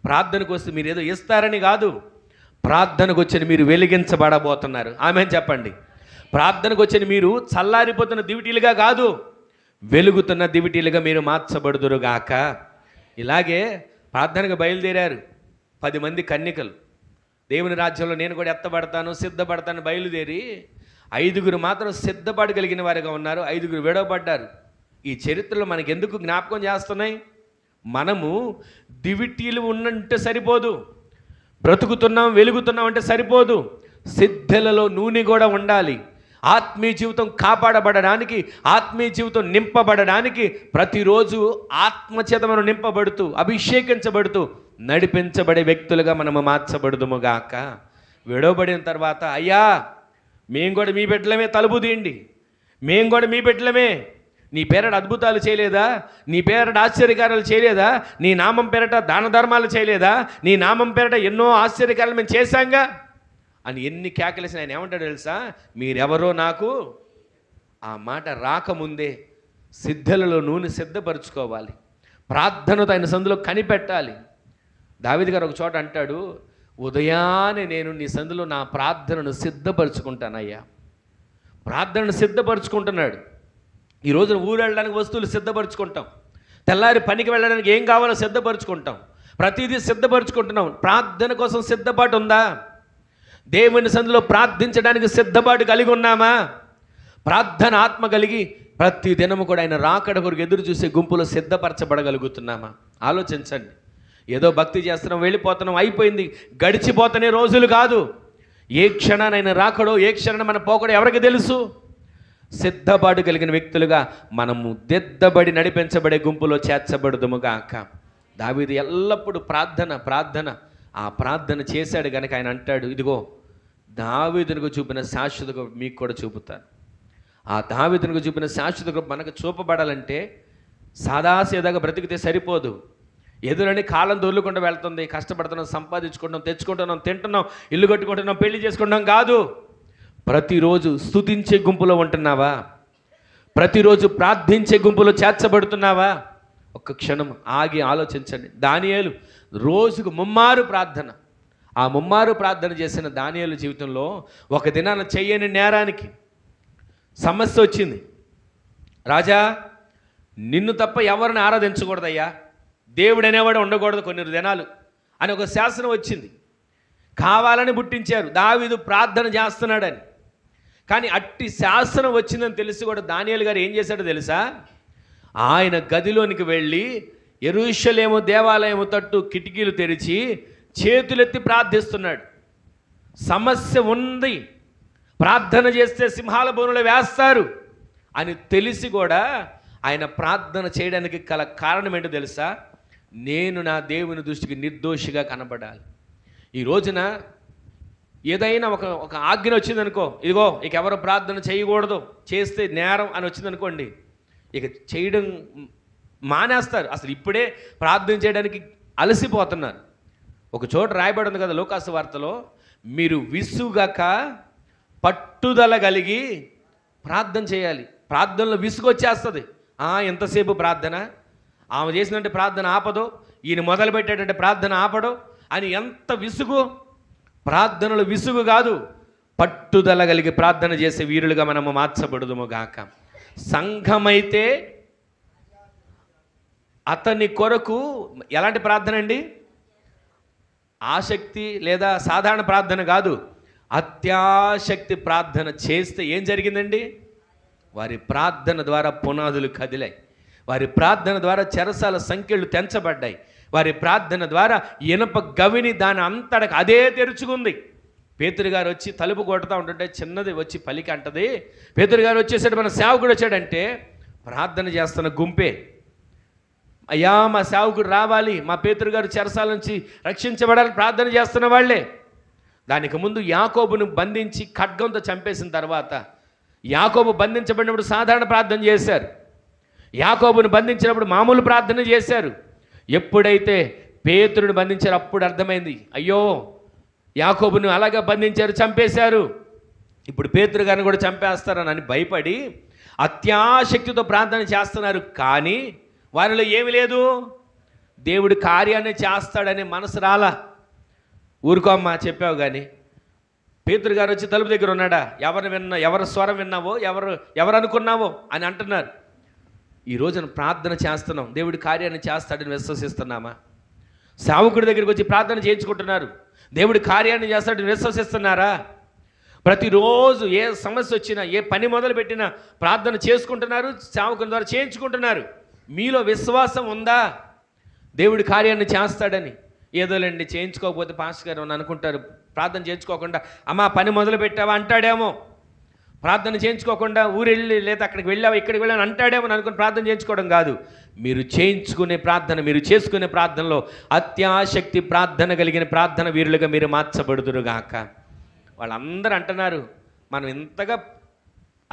Speaker 1: ప్రార్థనకు వస్తే మీరు ఏదో ఇస్తారని కాదు, ప్రార్థనకు వచ్చి మీరు వెలిగించబడబోతున్నారు. ఆమె చెప్పండి. ప్రార్థనకు వచ్చి మీరు చల్లారిపోతున్న దివిటీలుగా కాదు, వెలుగుతున్న దివిటీలుగా మీరు మార్చబడుదురుగాక. ఇలాగే ప్రార్థనకు బయలుదేరారు 10 మంది కన్యకలు. దేవుని రాజ్యంలో నేను కూడా ఎత్తబడతాను, సిద్ధపడతాను బయలుదేరి 5గురు మాత్రం సిద్ధపడగలిగిన వారిగా ఉన్నారు, 5గురు విడవబడ్డారు. ఈ చరిత్రలో మనకి ఎందుకు జ్ఞాపకం చేస్తున్నాయి? మనము దివిటీలు ఉన్నంటే సరిపోదు, బ్రతుకుతున్నాం వెలుగుతున్నాం అంటే సరిపోదు, సిద్ధలలో నూనె కూడా ఉండాలి. ఆత్మీయ జీవితం కాపాడబడడానికి, ఆత్మీయ జీవితం నింపబడడానికి ప్రతిరోజు ఆత్మచేత మనం నింపబడుతూ, అభిషేకించబడుతూ, నడిపించబడే వ్యక్తులుగా మనము మార్చబడుదుముగాక. విడవబడిన తర్వాత అయ్యా మేము కూడా మీ బిడ్డలమే, తలుపు తీయండి, మేము కూడా మీ బిడ్డలమే, నీ పేరట అద్భుతాలు చేయలేదా, నీ పేరట ఆశ్చర్యకార్యాలు చేయలేదా, నీ నామం పేరట దాన ధర్మాలు చేయలేదా, నీ నామం పేరట ఎన్నో ఆశ్చర్యకార్యాలు మేము చేశాంగా అని ఎన్ని కేకలేసిన ఆయన ఏమంటాడు తెలుసా? మీరెవరో నాకు. ఆ మాట రాకముందే సిద్ధలలో నూనె సిద్ధపరచుకోవాలి, ప్రార్థనతో ఆయన సందులో కనిపెట్టాలి. దావీదు గారు ఒక చోట అంటాడు, ఉదయాన్నే నేను నీ సందులో నా ప్రార్థనను సిద్ధపరచుకుంటానయ్యా. ప్రార్థనను సిద్ధపరచుకుంటున్నాడు. ఈ రోజున ఊరు వెళ్ళడానికి వస్తువులు సిద్ధపరచుకుంటాం, తెల్లారి పనికి వెళ్ళడానికి ఏం కావాలో సిద్ధపరచుకుంటాం, ప్రతిదీ సిద్ధపరచుకుంటున్నాం. ప్రార్థన కోసం సిద్ధపాటు ఉందా? దేవుని సందులో ప్రార్థించడానికి సిద్ధపాటు కలిగి ఉన్నామా? ప్రార్థన ఆత్మ కలిగి ప్రతి దినము కూడా ఆయన రాకడ కొరకు ఎదురు చూసే గుంపులో సిద్ధపరచబడగలుగుతున్నామా? ఆలోచించండి. ఏదో భక్తి చేస్తున్నాం, వెళ్ళిపోతున్నాం, అయిపోయింది, గడిచిపోతనే రోజులు కాదు. ఏ క్షణానైనా రాకడో, ఏ క్షణాన మన పోకడో ఎవరికి తెలుసు? సిద్ధపాటు కలిగిన వ్యక్తులుగా మనము దిద్దబడి నడిపించబడే గుంపులో చేర్చబడుదుముగాక. దావీదు ఎల్లప్పుడూ ప్రార్థన ఆ ప్రార్థన చేశాడు కనుక ఆయన అంటాడు, ఇదిగో దావీదునికి చూపిన శాశ్వత కృప మీకు కూడా చూపుతాను. ఆ దావీదునికి చూపిన శాశ్వత కృప మనకు చూపబడాలంటే సాదాసీదాగా బ్రతికితే సరిపోదు. ఎదురని కాలం దొర్లుకుంటూ వెళ్తుంది, కష్టపడుతున్నాం, సంపాదించుకుంటున్నాం, తెచ్చుకుంటున్నాం, తింటున్నాం, ఇల్లు కట్టుకుంటున్నాం, పెళ్లి చేసుకుంటున్నాం కాదు. ప్రతిరోజు స్తుతించే గుంపులో ఉంటున్నావా? ప్రతిరోజు ప్రార్థించే గుంపులో చేర్చబడుతున్నావా? ఒక్క క్షణం ఆగి ఆలోచించండి. దానియేలు రోజుకు ముమ్మారు ప్రార్థన. ఆ ముమ్మారు ప్రార్థన చేసిన దానియేలు జీవితంలో ఒక దినాన చెయ్యని నేరానికి సమస్య వచ్చింది. రాజా, నిన్ను తప్ప ఎవరిని ఆరాధించకూడదయ్యా, దేవుడు అనేవాడు ఉండకూడదు కొన్ని దినాలు అని ఒక శాసనం వచ్చింది. కావాలని పుట్టించారు, దావీదు ప్రార్థన చేస్తున్నాడని. కానీ అట్టి శాసనం వచ్చిందని తెలిసి కూడా దానియేలు గారు ఏం చేశాడో తెలుసా? ఆయన గదిలోనికి వెళ్ళి యెరూషలేము దేవాలయము తట్టు కిటికీలు తెరిచి చేతులెత్తి ప్రార్థిస్తున్నాడు. సమస్య ఉంది, ప్రార్థన చేస్తే సింహాల బోనులో వేస్తారు అని తెలిసి కూడా ఆయన ప్రార్థన చేయడానికి గల కారణం ఏంటో తెలుసా? నేను నా దేవుని దృష్టికి నిర్దోషిగా కనబడాలి. ఈ రోజున ఏదైనా ఒక ఒక ఆజ్ఞ వచ్చిందనుకో, ఇదిగో ఇక ఎవరు ప్రార్థన చేయకూడదు, చేస్తే నేరం అని వచ్చిందనుకోండి, ఇక చేయడం మానేస్తారు. అసలు ఇప్పుడే ప్రార్థన చేయడానికి అలసిపోతున్నారు. ఒక చోట రాయబడి ఉంది కదా లూకాసు వార్తలో, మీరు విసుగక పట్టుదల కలిగి ప్రార్థన చేయాలి. ప్రార్థనలో విసుగు వచ్చేస్తుంది. ఎంతసేపు ప్రార్థన, ఆమె చేసినట్టు ప్రార్థన ఆపదు, ఈయన మొదలుపెట్టేటంటే ప్రార్థన ఆపడు అని ఎంత విసుగు. ప్రార్థనలు విసుగు కాదు, పట్టుదల కలిగి ప్రార్థన చేసే వీరులుగా మనము మార్చబడుదుము గాక. సంఘమైతే అతని కొరకు ఎలాంటి ప్రార్థన అండి? ఆసక్తి లేదా సాధారణ ప్రార్థన కాదు, అత్యాశక్తి ప్రార్థన చేస్తే ఏం జరిగిందండి? వారి ప్రార్థన ద్వారా పునాదులు కదిలాయి. వారి ప్రార్థన ద్వారా చెరసాల సంఖ్యలు తెంచబడ్డాయి. వారి ప్రార్థన ద్వారా ఇనప గవిని దాని అంతటకు అదే తెరుచుకుంది. పేతురు గారు వచ్చి తలుపు కొడుతూ ఉంటుంటే చిన్నది వచ్చి పలికి అంటది, పేతురు గారు వచ్చేసాడు, మన సేవకుడు వచ్చాడంటే ప్రార్థన చేస్తున్న గుంపే, అయ్యా మా సేవకుడు రావాలి, మా పేతురు గారు చెరసాల నుంచి రక్షించబడాలని ప్రార్థన చేస్తున్న వాళ్ళే. దానికి ముందు యాకోబును బంధించి ఖడ్గంతో చంపేసిన తర్వాత, యాకోబు బంధించబడినప్పుడు సాధారణ ప్రార్థన చేశారు, యాకోబును బంధించినప్పుడు మామూలు ప్రార్థన చేశారు. ఎప్పుడైతే పేతురుని బంధించారు అప్పుడు అర్థమైంది, అయ్యో యాకోబును అలాగా బంధించారు, చంపేశారు, ఇప్పుడు పేతురు గారిని కూడా చంపేస్తారని భయపడి అత్యాశక్తితో ప్రార్థన చేస్తున్నారు. కానీ వారిలో ఏమి లేదు, దేవుడి కార్యాన్ని చేస్తాడనే మనసు రాలా. ఊరుకోమ్మా చెప్పావు కానీ, పేతురు గారు వచ్చి తలుపు దగ్గర ఉన్నాడా, ఎవరి స్వరం విన్నావో, ఎవరు అనుకున్నావో అని అంటున్నారు. ఈ రోజున ప్రార్థన చేస్తున్నాం, దేవుడి కార్యాన్ని చేస్తాడని విశ్వసిస్తున్నామా? సేవకుడి దగ్గరికి వచ్చి ప్రార్థన చేయించుకుంటున్నారు, దేవుడి కార్యాన్ని చేస్తాడని విశ్వసిస్తున్నారా? ప్రతిరోజు ఏ సమస్య వచ్చినా, ఏ పని మొదలు పెట్టినా ప్రార్థన చేసుకుంటున్నారు, సేవకుని ద్వారా చేయించుకుంటున్నారు. మీలో విశ్వాసం ఉందా దేవుడి కార్యాన్ని చేస్తాడని? ఏదోలేండి చేయించుకోకపోతే పాస్టర్ గారు అని అనుకుంటారు. ప్రార్థన చేయించుకోకుండా అమ్మా పని మొదలు పెట్టావా అంటాడేమో, ప్రార్థన చేయించుకోకుండా ఊరెళ్ళి లేదా అక్కడికి వెళ్ళావా ఇక్కడికి వెళ్ళాను అంటాడేమో అని అనుకుని ప్రార్థన చేయించుకోవడం కాదు. మీరు చేయించుకునే ప్రార్థన, మీరు చేసుకునే ప్రార్థనలో అత్యాశక్తి ప్రార్థన కలిగిన ప్రార్థన వీరులుగా మీరు మార్చబడుదురుగాక. వాళ్ళందరూ అంటున్నారు, మనం ఇంతగా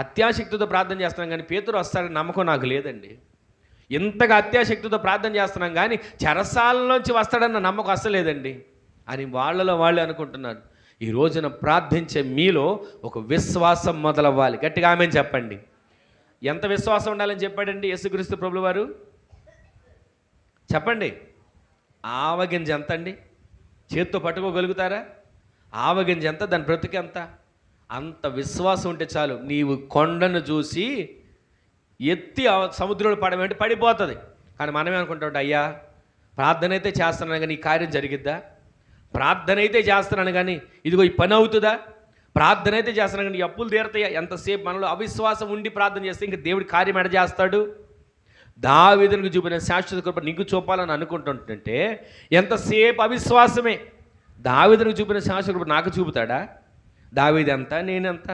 Speaker 1: అత్యాశక్తితో ప్రార్థన చేస్తున్నాం కానీ పేతురు వస్తాడని నమ్మకం నాకు లేదండి. ఇంతగా అత్యాశక్తితో ప్రార్థన చేస్తున్నాం కానీ చెరసాలలోంచి వస్తాడన్న నమ్మకం అస్సలు లేదండి అని వాళ్ళలో వాళ్ళు అనుకుంటున్నారు. ఈ రోజున ప్రార్థించే మీలో ఒక విశ్వాసం మొదలవ్వాలి. గట్టిగా ఆమేన్ చెప్పండి. ఎంత విశ్వాసం ఉండాలని చెప్పాడండి యేసుక్రీస్తు ప్రభువు వారు? చెప్పండి. ఆవగింజ ఎంత అండి? చేత్తో పట్టుకోగలుగుతారా? ఆవగింజ ఎంత, దాని బ్రతుకు ఎంత? అంత విశ్వాసం ఉంటే చాలు. నీవు కొండను చూసి ఎత్తి సముద్రంలో పడమంటే పడిపోతుంది. కానీ మనమే అనుకుంటాం, అయ్యా ప్రార్థన అయితే చేస్తున్నాను కానీ ఈ కార్యం జరిగిద్దా? ప్రార్థన అయితే చేస్తున్నాను కానీ ఇదిగో ఈ పని అవుతుందా? ప్రార్థన అయితే చేస్తున్నాను కానీ ఈ అప్పులు తీరుతాయా? ఎంతసేపు మనలో అవిశ్వాసం ఉండి ప్రార్థన చేస్తే ఇంకా దేవుడి కార్యం ఎడ చేస్తాడు? దావీదునికి చూపిన శాశ్వత కృప నీకు చూపాలని అనుకుంటుంటే ఎంతసేపు అవిశ్వాసమే. దావీదునికి చూపిన శాశ్వత కృప నాకు చూపుతాడా? దావీదు ఎంత, నేనెంత?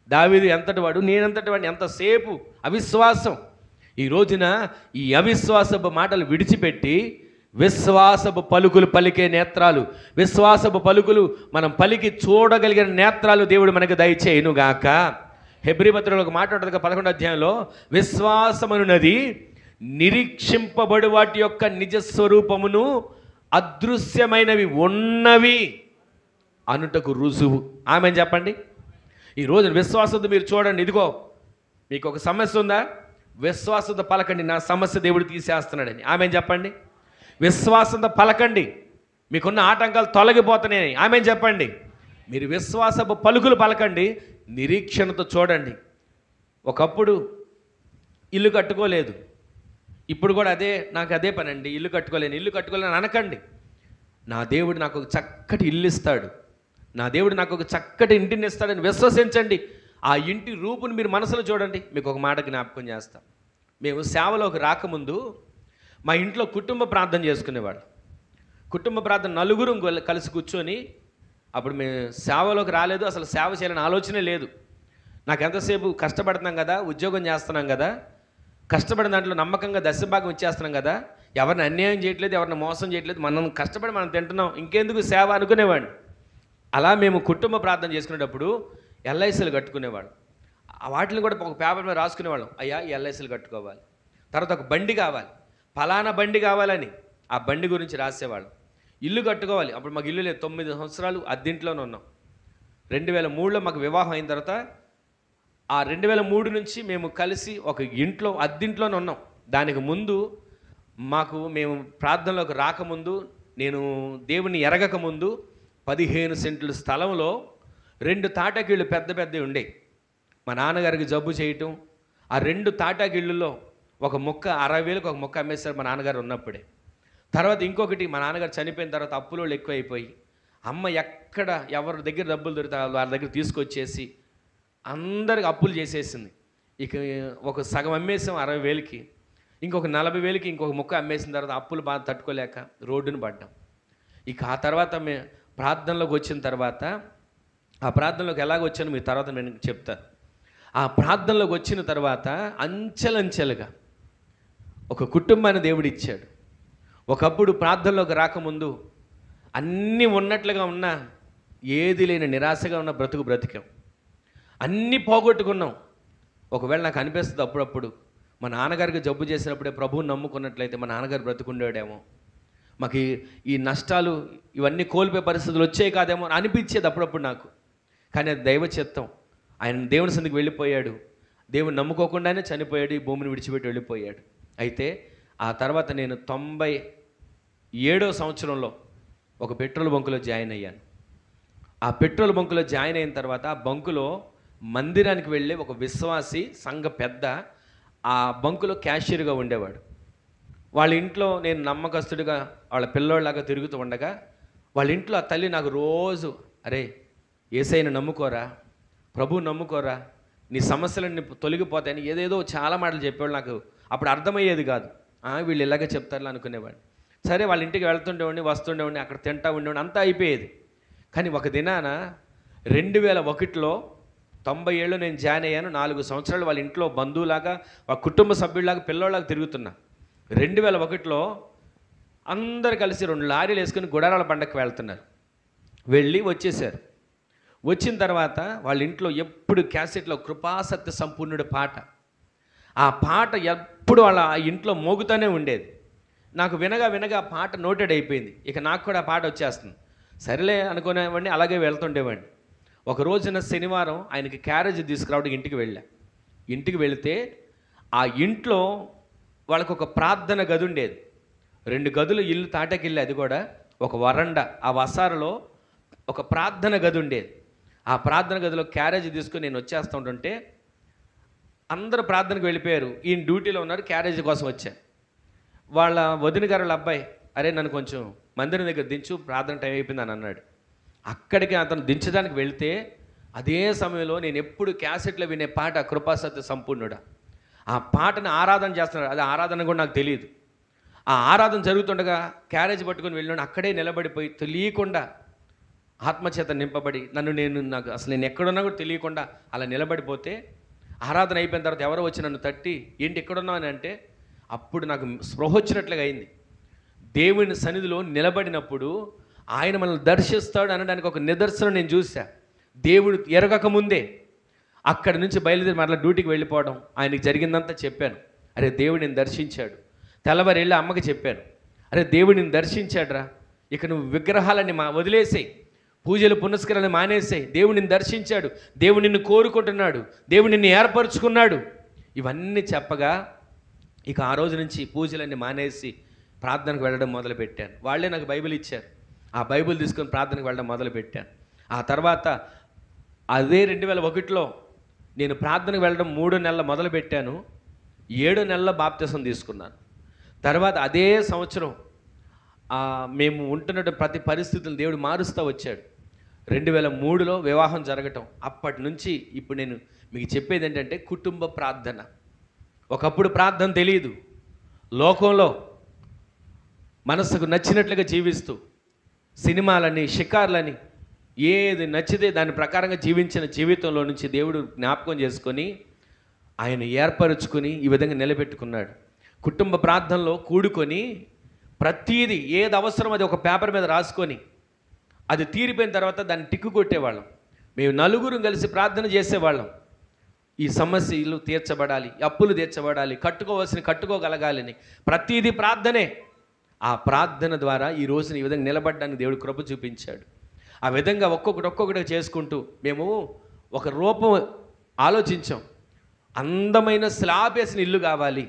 Speaker 1: దావీదు ఎంతటి వాడు, నేనంతటి వాడిని. ఎంతసేపు అవిశ్వాసం. ఈ రోజున ఈ అవిశ్వాసపు మాటలు విడిచిపెట్టి విశ్వాసపు పలుకులు పలికే నేత్రాలు, విశ్వాసపు పలుకులు మనం పలికి చూడగలిగిన నేత్రాలు దేవుడు మనకు దయచేయునుగాక. హెబ్రీ పత్రికలో ఒక మాట ఉంటుంది 11వ అధ్యాయంలో, విశ్వాసమనున్నది నిరీక్షింపబడు వాటి యొక్క నిజస్వరూపమును అదృశ్యమైనవి ఉన్నవి అనుటకు రుజువు. ఆమేన్ చెప్పండి. ఈ రోజు విశ్వాసంతో మీరు చూడండి, ఇదిగో మీకు ఒక సమస్య ఉందా, విశ్వాసంతో పలకండి, నా సమస్య దేవుడు తీసేస్తున్నాడని. ఆమేన్ చెప్పండి. విశ్వాసంతో పలకండి, మీకున్న ఆటంకాలు తొలగిపోతున్నాయని. ఆమేన్ చెప్పండి. మీరు విశ్వాసపు పలుకులు పలకండి, నిరీక్షణతో చూడండి. ఒకప్పుడు ఇల్లు కట్టుకోలేదు, ఇప్పుడు కూడా నాకు అదే పని అండి, ఇల్లు కట్టుకోలేని అనకండి. నా దేవుడు నాకు ఒక చక్కటి ఇల్లు ఇస్తాడు, నా దేవుడు నాకు ఒక చక్కటి ఇంటిని ఇస్తాడని విశ్వసించండి. ఆ ఇంటి రూపుని మీరు మనసులో చూడండి. మీకు ఒక మాట జ్ఞాపకం చేస్తాం. మేము సేవలోకి రాకముందు మా ఇంట్లో కుటుంబ ప్రార్థన చేసుకునేవాడు. కుటుంబ ప్రార్థన నలుగురు కలిసి కూర్చొని, అప్పుడు మేము సేవలోకి రాలేదు, అసలు సేవ చేయాలని ఆలోచనే లేదు. నాకు ఎంతసేపు కష్టపడుతున్నాం కదా, ఉద్యోగం చేస్తున్నాం కదా, కష్టపడిన దాంట్లో నమ్మకంగా దశభాగం ఇచ్చేస్తున్నాం కదా, ఎవరిని అన్యాయం చేయట్లేదు, ఎవరిని మోసం చేయట్లేదు, మనం కష్టపడి మనం తింటున్నాం, ఇంకెందుకు సేవ అనుకునేవాడిని. అలా మేము కుటుంబ ప్రార్థన చేసుకునేటప్పుడు ఎల్ఐసీలు కట్టుకునేవాళ్ళం. వాటిని కూడా ఒక పేపర్ మీద రాసుకునేవాళ్ళం. అయ్యా ఈ ఎల్ఐసీలు కట్టుకోవాలి, తర్వాత ఒక బండి కావాలి, ఫలానా బండి కావాలని ఆ బండి గురించి రాసేవాళ్ళం. ఇల్లు కట్టుకోవాలి, అప్పుడు మాకు ఇల్లు లేదు, 9 సంవత్సరాలు అద్దెంట్లోనే ఉన్నాం. 2003లో మాకు వివాహం అయిన తర్వాత ఆ 2003 నుంచి మేము కలిసి ఒక ఇంట్లో అద్దెంట్లోనే ఉన్నాం. దానికి ముందు మేము ప్రార్థనలోకి రాకముందు, నేను దేవుని ఎరగక ముందు 15 సెంట్ల స్థలంలో 2 తాటాకిళ్ళు పెద్ద పెద్దవి ఉండే. మా నాన్నగారికి జబ్బు చేయటం, ఆ 2 తాటాకిళ్ళులో ఒక మొక్క 60,000కి ఒక మొక్క అమ్మేశారు మా నాన్నగారు ఉన్నప్పుడే. తర్వాత ఇంకొకటి, మా నాన్నగారు చనిపోయిన తర్వాత అప్పులోళ్ళు ఎక్కువైపోయి అమ్మ ఎక్కడ ఎవరి దగ్గర డబ్బులు దొరికితే వాళ్ళ దగ్గర తీసుకొచ్చేసి అందరికి అప్పులు చేసేసింది. ఇక ఒక సగం అమ్మేసాం 60,000కి, ఇంకొక 40,000కి ఇంకొక మొక్క అమ్మేసిన తర్వాత అప్పులు బాగా తట్టుకోలేక రోడ్డును పడ్డాం. ఇక ఆ తర్వాత ప్రార్థనలోకి వచ్చిన తర్వాత, ఆ ప్రార్థనలోకి ఎలాగ వచ్చాను మీ తర్వాత నేను చెప్తాను. ఆ ప్రార్థనలోకి వచ్చిన తర్వాత అంచెలంచెలుగా ఒక కుటుంబాన్ని దేవుడు ఇచ్చాడు. ఒకప్పుడు ప్రార్థనలోకి రాకముందు అన్నీ ఉన్నట్లుగా ఉన్నా ఏది లేని నిరాశగా ఉన్న బ్రతికాం. అన్నీ పోగొట్టుకున్నాం. ఒకవేళ నాకు అనిపిస్తుంది అప్పుడప్పుడు, మా నాన్నగారికి జబ్బు చేసినప్పుడే ప్రభువుని నమ్ముకున్నట్లయితే మా నాన్నగారు బ్రతుకుండేవాడేమో, మాకు ఈ నష్టాలు ఇవన్నీ కోల్పోయే పరిస్థితులు వచ్చాయి కాదేమో అని అనిపించేది అప్పుడప్పుడు నాకు. కానీ అది దైవ చిత్తం. ఆయన దేవుని సన్నిధికి వెళ్ళిపోయాడు, దేవుని నమ్ముకోకుండానే చనిపోయాడు, ఈ భూమిని విడిచిపెట్టి వెళ్ళిపోయాడు. అయితే ఆ తర్వాత నేను 97వ సంవత్సరంలో ఒక పెట్రోల్ బంకులో జాయిన్ అయ్యాను. ఆ పెట్రోల్ బంకులో జాయిన్ అయిన తర్వాత ఆ బంకులో మందిరానికి వెళ్ళే ఒక విశ్వాసి సంఘ పెద్ద ఆ బంకులో క్యాషియర్గా ఉండేవాడు. వాళ్ళ ఇంట్లో నేను నమ్మకస్తుడిగా వాళ్ళ పిల్లోళ్ళలాగా తిరుగుతూ ఉండగా, వాళ్ళ ఇంట్లో ఆ తల్లి నాకు రోజు, అరే యేసయ్యను నమ్ముకోరా, ప్రభువు నమ్ముకోరా, నీ సమస్యలన్నీ తొలగిపోతాయని ఏదేదో చాలా మాటలు చెప్పేవాళ్ళు. నాకు అప్పుడు అర్థమయ్యేది కాదు. వీళ్ళు ఇలాగే చెప్తారు అనుకునేవాడిని. సరే వాళ్ళ ఇంటికి వెళ్తుండేవాడిని, వస్తుండేవాడిని, అక్కడ తింటా ఉండేవాడిని, అంతా అయిపోయేది. కానీ ఒక దినాన 2001లో 90 ఏళ్ళు నేను జాయిన్ అయ్యాను. 4 సంవత్సరాలు వాళ్ళ ఇంట్లో బంధువులాగా, వాళ్ళ కుటుంబ సభ్యుల్లాగా, పిల్లోళ్ళలాగా తిరుగుతున్నా. 2001లో అందరు కలిసి 2 లారీలు వేసుకుని గుడారాల పండగకి వెళ్తున్నారు. వెళ్ళి వచ్చేసారు. వచ్చిన తర్వాత వాళ్ళ ఇంట్లో ఎప్పుడు క్యాసెట్లో కృపాసత్య సంపూర్ణుడి పాట, ఆ పాట ఎప్పుడు వాళ్ళ ఇంట్లో మోగుతూనే ఉండేది. నాకు వినగా వినగా ఆ పాట నోటెడ్ అయిపోయింది. ఇక నాకు కూడా ఆ పాట వచ్చేస్తుంది. సరేలే అనుకునేవాడిని, అలాగే వెళ్తుండేవాడిని. ఒక రోజున శనివారం ఆయనకి క్యారేజ్ తీసుకురావడానికి ఇంటికి వెళ్ళా. ఇంటికి వెళితే ఆ ఇంట్లో వాళ్ళకు ఒక ప్రార్థన గది ఉండేది. 2 గదులు, ఇల్లు తాటకిల్లు, అది కూడా ఒక వరండా. ఆ వసారలో ఒక ప్రార్థన గది ఉండేది. ఆ ప్రార్థన గదిలో క్యారేజ్ తీసుకుని నేను వచ్చేస్తూ ఉంటుంటే అందరూ ప్రార్థనకు వెళ్ళిపోయారు. ఈయన డ్యూటీలో ఉన్నారు, క్యారేజ్ కోసం వచ్చా. వాళ్ళ వదిన గారు అబ్బాయి, అరే నన్ను కొంచెం మందిరం దగ్గర దించు, ప్రార్థన టైం అయిపోయిందని అన్నాడు. అక్కడికి అతను దించడానికి వెళితే అదే సమయంలో నేను ఎప్పుడు క్యాసెట్లో వినే పాట కృపాసత్య సంపూర్ణుడా, ఆ పాటను ఆరాధన చేస్తున్నాడు. అది ఆరాధన కూడా నాకు తెలియదు. ఆ ఆరాధన జరుగుతుండగా క్యారేజ్ పట్టుకొని వెళ్ళినాడు. అక్కడే నిలబడిపోయి తెలియకుండా ఆత్మచేత నింపబడి నాకు అసలు నేను ఎక్కడున్నా కూడా తెలియకుండా అలా నిలబడిపోతే, ఆరాధన అయిపోయిన తర్వాత ఎవరో వచ్చి నన్ను తట్టి ఏంటి ఎక్కడున్నావు అని అంటే, అప్పుడు నాకు స్పృహ వచ్చినట్లుగా అయింది. దేవుని సన్నిధిలో నిలబడినప్పుడు ఆయన మనల్ని దర్శిస్తాడు అనడానికి ఒక నిదర్శనం నేను చూసా. దేవుడు ఎరగక ముందే అక్కడి నుంచి బయలుదేరి మరలా డ్యూటీకి వెళ్ళిపోవడం, ఆయనకి జరిగిందంతా చెప్పాను. అరే దేవుడు నేను దర్శించాడు. తెల్లవారు వెళ్ళి అమ్మకి చెప్పాను, అరే దేవుడు నేను దర్శించాడురా, ఇక నువ్వు విగ్రహాలని వదిలేసేయి, పూజలు పునస్కారాలు మానేసాయి, దేవుడు నిన్ను దర్శించాడు, దేవుడు నిన్ను కోరుకుంటున్నాడు, దేవుడు నిన్ను ఏర్పరచుకున్నాడు. ఇవన్నీ చెప్పగా ఇక ఆ రోజు నుంచి పూజలన్నీ మానేసి ప్రార్థనకు వెళ్ళడం మొదలుపెట్టాను. వాళ్ళే నాకు బైబిల్ ఇచ్చారు. ఆ బైబిల్ తీసుకొని ప్రార్థనకు వెళ్ళడం మొదలుపెట్టాను. ఆ తర్వాత అదే 2001లో నేను ప్రార్థనకు వెళ్ళడం 3 నెలలు మొదలుపెట్టాను. 7 నెలల బాప్తిసం తీసుకున్నాను. తర్వాత అదే సంవత్సరం మేము ఉంటున్న ప్రతి పరిస్థితులను దేవుడు మారుస్తూ వచ్చాడు. 2003లో వివాహం జరగటం. అప్పటి నుంచి ఇప్పుడు నేను మీకు చెప్పేది ఏంటంటే కుటుంబ ప్రార్థన. ఒకప్పుడు ప్రార్థన తెలియదు, లోకంలో మనసుకు నచ్చినట్లుగా జీవిస్తూ సినిమాలని, షికార్లని, ఏది నచ్చితే దాని ప్రకారంగా జీవించిన జీవితంలో నుంచి దేవుడు జ్ఞాపకం చేసుకొని ఆయన ఏర్పరచుకొని ఈ విధంగా నిలబెట్టుకున్నాడు. కుటుంబ ప్రార్థనలో కూడుకొని ప్రతీది ఏది అవసరం అది ఒక పేపర్ మీద రాసుకొని అది తీరిపోయిన తర్వాత దాన్ని టిక్కు కొట్టేవాళ్ళం. మేము నలుగురు కలిసి ప్రార్థన చేసేవాళ్ళం. ఈ సమస్యలు తీర్చబడాలి, అప్పులు తీర్చబడాలి, కట్టుకోగలగాలని ప్రతిదీ ప్రార్థనే. ఆ ప్రార్థన ద్వారా ఈ రోజున ఈ విధంగా నిలబడ్డానికి దేవుడు కృప చూపించాడు. ఆ విధంగా ఒక్కొక్కటి చేసుకుంటూ మేము ఒక రూపం ఆలోచించాం. అందమైన స్లాబ్ వేసిన ఇల్లు కావాలి,